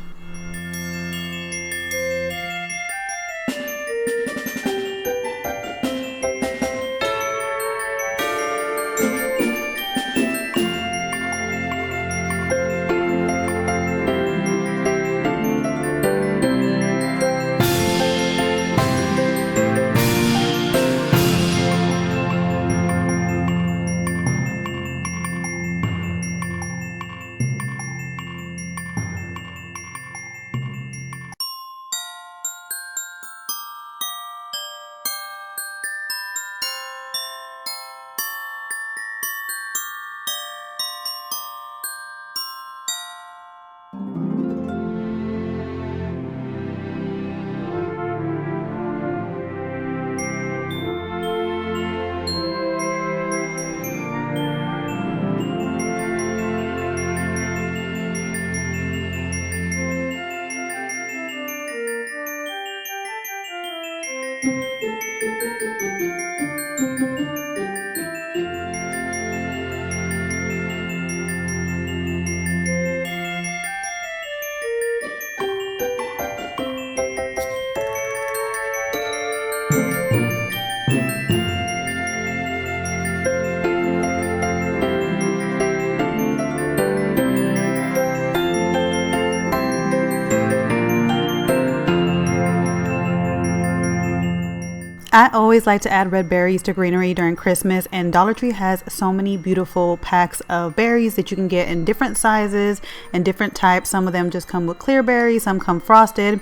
I always like to add red berries to greenery during Christmas, and Dollar Tree has so many beautiful packs of berries that you can get in different sizes and different types. Some of them just come with clear berries, some come frosted,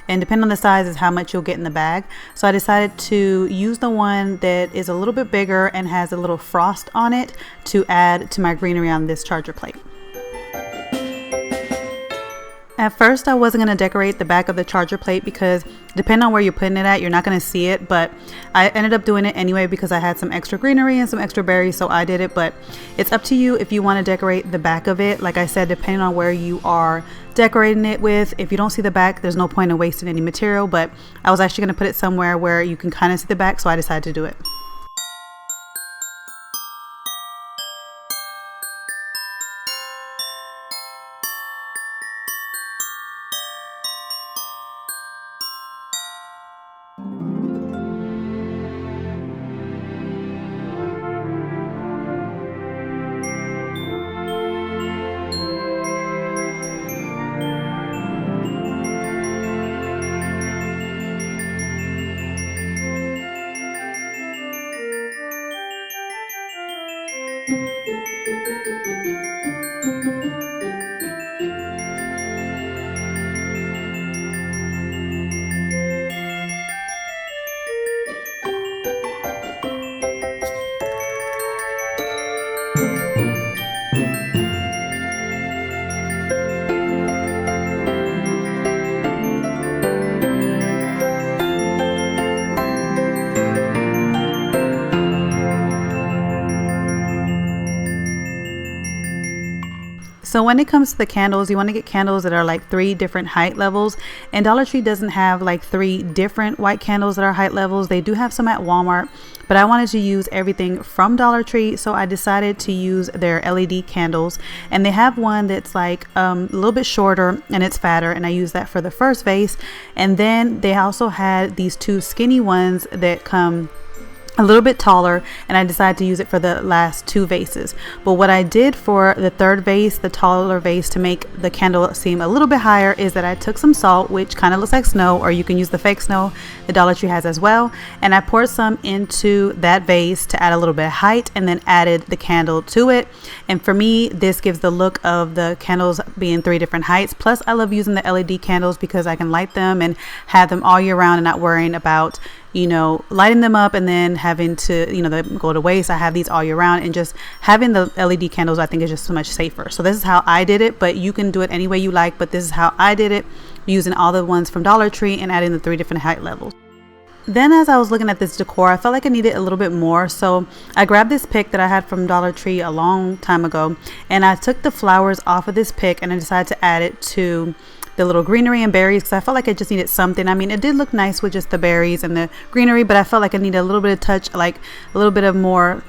and depending on the size is how much you'll get in the bag. So I decided to use the one that is a little bit bigger and has a little frost on it to add to my greenery on this charger plate. At first, I wasn't going to decorate the back of the charger plate because depending on where you're putting it at, you're not going to see it, but I ended up doing it anyway because I had some extra greenery and some extra berries, so I did it. But it's up to you if you want to decorate the back of it. Like I said, depending on where you are decorating it with, if you don't see the back, there's no point in wasting any material, but I was actually going to put it somewhere where you can kind of see the back, so I decided to do it. So when it comes to the candles, you want to get candles that are like 3 different height levels, and Dollar Tree doesn't have like 3 different white candles that are height levels. They do have some at Walmart, but I wanted to use everything from Dollar Tree, so I decided to use their LED candles, and they have one that's like a little bit shorter and it's fatter, and I used that for the first vase. And then they also had these 2 skinny ones that come a little bit taller, and I decided to use it for the last 2 vases. But what I did for the third vase, the taller vase, to make the candle seem a little bit higher, is that I took some salt, which kind of looks like snow, or you can use the fake snow the Dollar Tree has as well, and I poured some into that vase to add a little bit of height, and then added the candle to it. And for me, this gives the look of the candles being 3 different heights. Plus, I love using the LED candles because I can light them and have them all year round and not worrying about, you know, lighting them up and then having to, you know, they go to waste. I have these all year round, and just having the LED candles I think is just so much safer. So this is how I did it, but you can do it any way you like, but this is how I did it, using all the ones from Dollar Tree and adding the 3 different height levels. Then as I was looking at this decor, I felt like I needed a little bit more, so I grabbed this pick that I had from Dollar Tree a long time ago, and I took the flowers off of this pick and I decided to add it to the little greenery and berries because I felt like I just needed something. I mean, it did look nice with just the berries and the greenery, but I felt like I needed a little bit of touch, like a little bit of more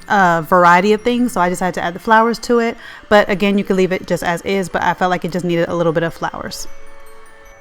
variety of things, so I decided to add the flowers to it. But again, you could leave it just as is, but I felt like it just needed a little bit of flowers.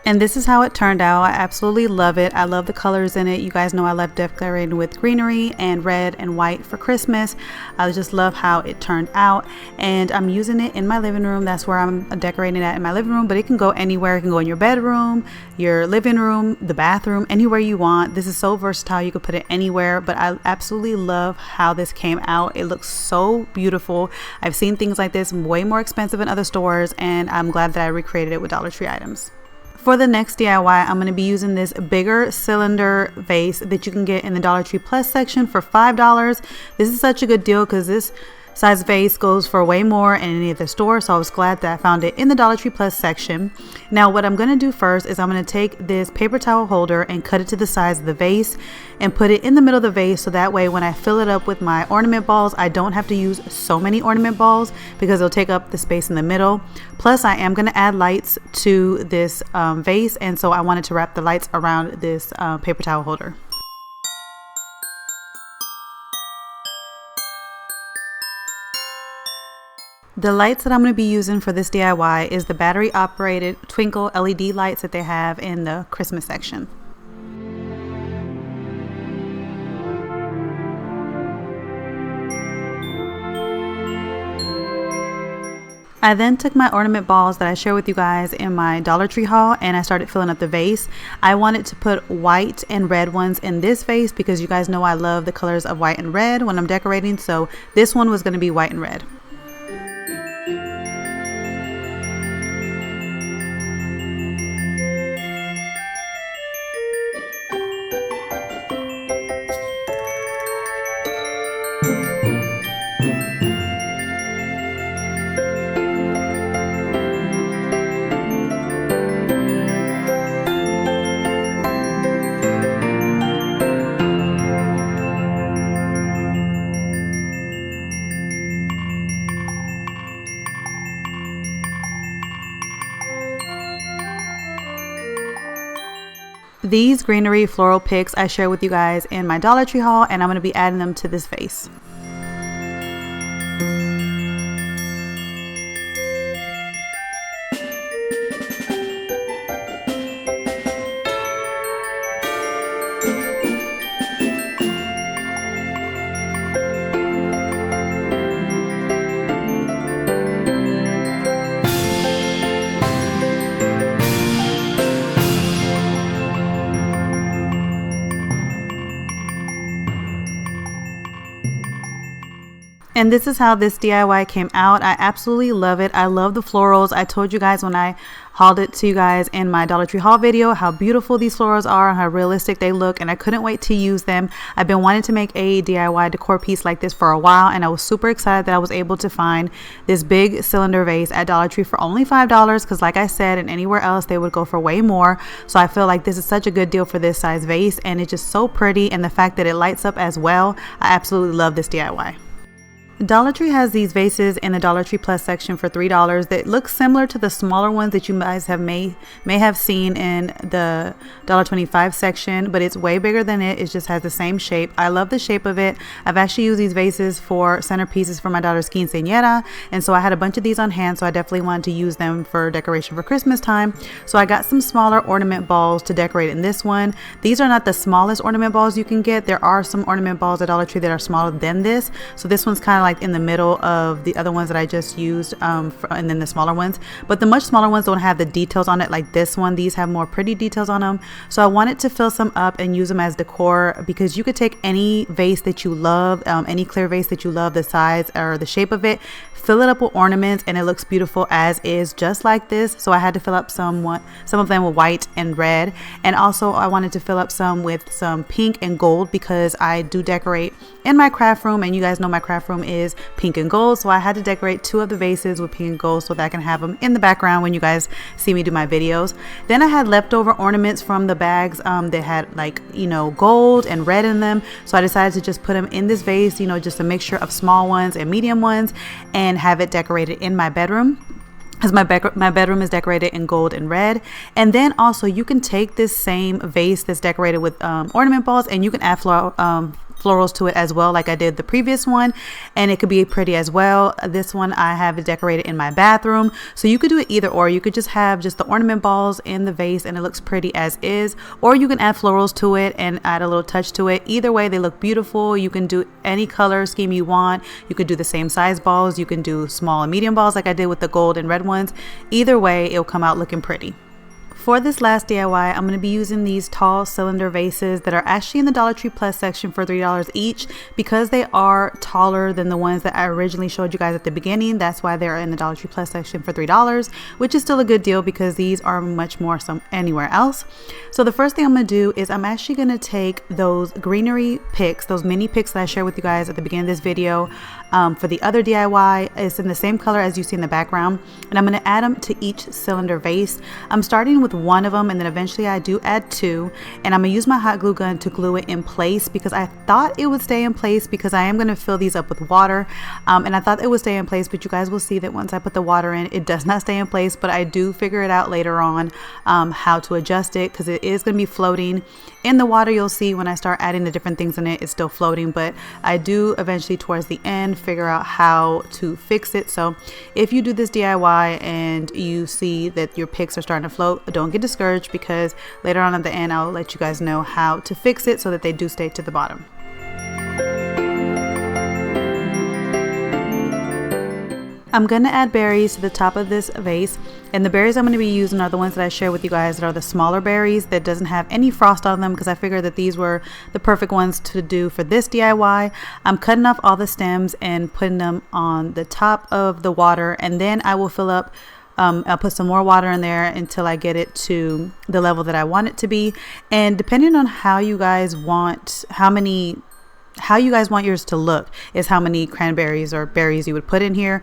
And this is how it turned out. I absolutely love it. I love the colors in it. You guys know I love decorating with greenery and red and white for Christmas. I just love how it turned out, and I'm using it in my living room. That's where I'm decorating it, in my living room, but it can go anywhere. It can go in your bedroom, your living room, the bathroom, anywhere you want. This is so versatile. You could put it anywhere, but I absolutely love how this came out. It looks so beautiful. I've seen things like this way more expensive in other stores, and I'm glad that I recreated it with Dollar Tree items. For the next DIY, I'm going to be using this bigger cylinder vase that you can get in the Dollar Tree Plus section for $5. This is such a good deal because this size vase goes for way more in any of the stores, so I was glad that I found it in the Dollar Tree Plus section. Now what I'm going to do first is I'm going to take this paper towel holder and cut it to the size of the vase and put it in the middle of the vase, so that way when I fill it up with my ornament balls, I don't have to use so many ornament balls because it'll take up the space in the middle. Plus I am going to add lights to this vase, and so I wanted to wrap the lights around this paper towel holder. The lights that I'm going to be using for this DIY is the battery operated twinkle LED lights that they have in the Christmas section. I then took my ornament balls that I shared with you guys in my Dollar Tree haul and I started filling up the vase. I wanted to put white and red ones in this vase because you guys know I love the colors of white and red when I'm decorating, so this one was going to be white and red. These greenery floral picks I shared with you guys in my Dollar Tree haul, and I'm going to be adding them to this vase. And this is how this DIY came out. I absolutely love it. I love the florals. I told you guys when I hauled it to you guys in my Dollar Tree haul video how beautiful these florals are and how realistic they look, and I couldn't wait to use them. I've been wanting to make a DIY decor piece like this for a while, and I was super excited that I was able to find this big cylinder vase at Dollar Tree for only $5 because like I said, and anywhere else they would go for way more. So I feel like this is such a good deal for this size vase, and it's just so pretty, and the fact that it lights up as well. I absolutely love this DIY. Dollar Tree has these vases in the Dollar Tree Plus section for $3 that look similar to the smaller ones that you guys may have seen in the $1.25 section, but it's way bigger than it. It just has the same shape. I love the shape of it. I've actually used these vases for centerpieces for my daughter's quinceañera, and so I had a bunch of these on hand, so I definitely wanted to use them for decoration for Christmas time. So I got some smaller ornament balls to decorate in this one. These are not the smallest ornament balls you can get. There are some ornament balls at Dollar Tree that are smaller than this, so this one's kind of like in the middle of the other ones that I just used, and then the smaller ones, but the much smaller ones don't have the details on it like this one. These have more pretty details on them, so I wanted to fill some up and use them as decor because you could take any vase that you love, any clear vase that you love, the size or the shape of it, fill it up with ornaments, and it looks beautiful as is, just like this. So I had to fill up some of them with white and red, and also I wanted to fill up some with some pink and gold because I do decorate in my craft room, and you guys know my craft room is pink and gold, so I had to decorate 2 of the vases with pink and gold so that I can have them in the background when you guys see me do my videos. Then I had leftover ornaments from the bags that had, like, you know, gold and red in them, so I decided to just put them in this vase, you know, just a mixture of small ones and medium ones, and have it decorated in my bedroom, because my bedroom is decorated in gold and red. And then also you can take this same vase that's decorated with ornament balls, and you can add florals to it as well, like I did the previous one, and it could be pretty as well. This one I have it decorated in my bathroom, so you could do it either or. You could just have just the ornament balls in the vase and it looks pretty as is, or you can add florals to it and add a little touch to it. Either way, they look beautiful. You can do any color scheme you want. You could do the same size balls, you can do small and medium balls like I did with the gold and red ones. Either way, it'll come out looking pretty. For this last DIY, I'm going to be using these tall cylinder vases that are actually in the Dollar Tree Plus section for $3 each because they are taller than the ones that I originally showed you guys at the beginning. That's why they're in the Dollar Tree Plus section for $3, which is still a good deal because these are much more anywhere else. So the first thing I'm going to do is I'm actually going to take those greenery picks, those mini picks that I shared with you guys at the beginning of this video. For the other DIY, it's in the same color as you see in the background, and I'm going to add them to each cylinder vase. I'm starting with one of them, and then eventually I do add 2, and I'm going to use my hot glue gun to glue it in place because I thought it would stay in place because I am going to fill these up with water, and I thought it would stay in place, but you guys will see that once I put the water in, it does not stay in place. But I do figure it out later on how to adjust it because it is going to be floating in the water. You'll see when I start adding the different things in it, it's still floating, but I do eventually towards the end figure out how to fix it. So if you do this DIY and you see that your picks are starting to float, don't get discouraged because later on at the end I'll let you guys know how to fix it so that they do stay to the bottom. I'm going to add berries to the top of this vase, and the berries I'm going to be using are the ones that I share with you guys that are the smaller berries that doesn't have any frost on them, because I figured that these were the perfect ones to do for this DIY. I'm cutting off all the stems and putting them on the top of the water, and then I will fill up I'll put some more water in there until I get it to the level that I want it to be. And depending on how you guys want yours to look is how many cranberries or berries you would put in here.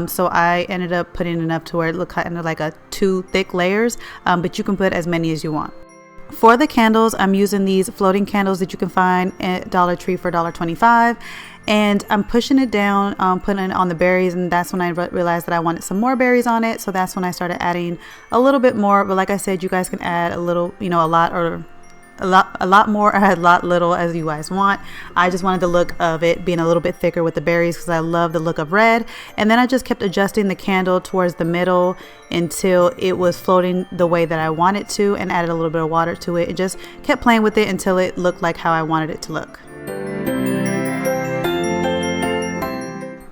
So I ended up putting enough to where it looked kind of like two thick layers, but you can put as many as you want. For the candles, I'm using these floating candles that you can find at Dollar Tree for $1.25, and I'm pushing it down, putting it on the berries, and that's when I realized that I wanted some more berries on it. So that's when I started adding a little bit more, but like I said, you guys can add a little, a lot more or a lot little as you guys want. I just wanted the look of it being a little bit thicker with the berries because I love the look of red. And then I just kept adjusting the candle towards the middle until it was floating the way that I wanted to, and added a little bit of water to it and just kept playing with it until it looked like how I wanted it to look.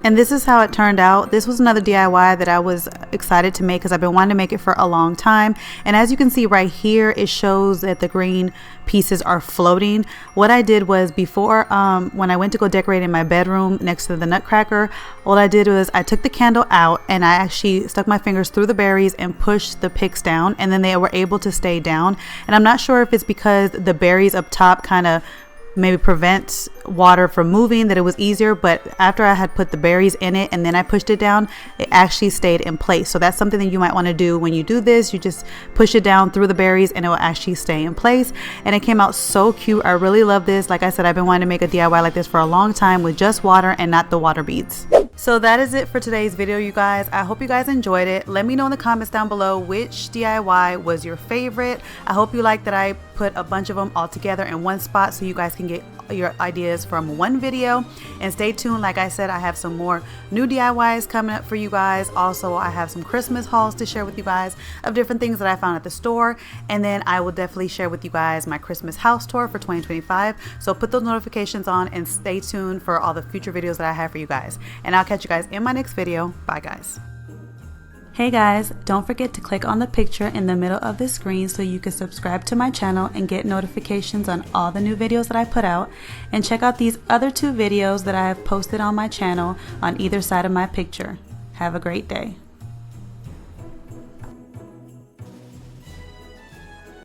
And this is how it turned out. This was another DIY that I was excited to make because I've been wanting to make it for a long time. And as you can see right here, it shows that the green pieces are floating. What I did was before, when I went to go decorate in my bedroom next to the nutcracker, what I did was I took the candle out and I actually stuck my fingers through the berries and pushed the picks down, and then they were able to stay down. And I'm not sure if it's because the berries up top kind of maybe prevents water from moving, that it was easier, but after I had put the berries in it and then I pushed it down, it actually stayed in place. So that's something that you might want to do when you do this. You just push it down through the berries and it will actually stay in place. And it came out so cute. I really love this. Like I said, I've been wanting to make a DIY like this for a long time with just water and not the water beads. So that is it for today's video, you guys. I hope you guys enjoyed it. Let me know in the comments down below which DIY was your favorite. I hope you like that I put a bunch of them all together in one spot so you guys can get your ideas from one video. And stay tuned. Like I said, I have some more new DIYs coming up for you guys. Also, I have some Christmas hauls to share with you guys of different things that I found at the store. And then I will definitely share with you guys my Christmas house tour for 2025. So put those notifications on and stay tuned for all the future videos that I have for you guys. And I'll catch you guys in my next video. Bye, guys. Hey guys, don't forget to click on the picture in the middle of the screen so you can subscribe to my channel and get notifications on all the new videos that I put out. And check out these other 2 videos that I have posted on my channel on either side of my picture. Have a great day.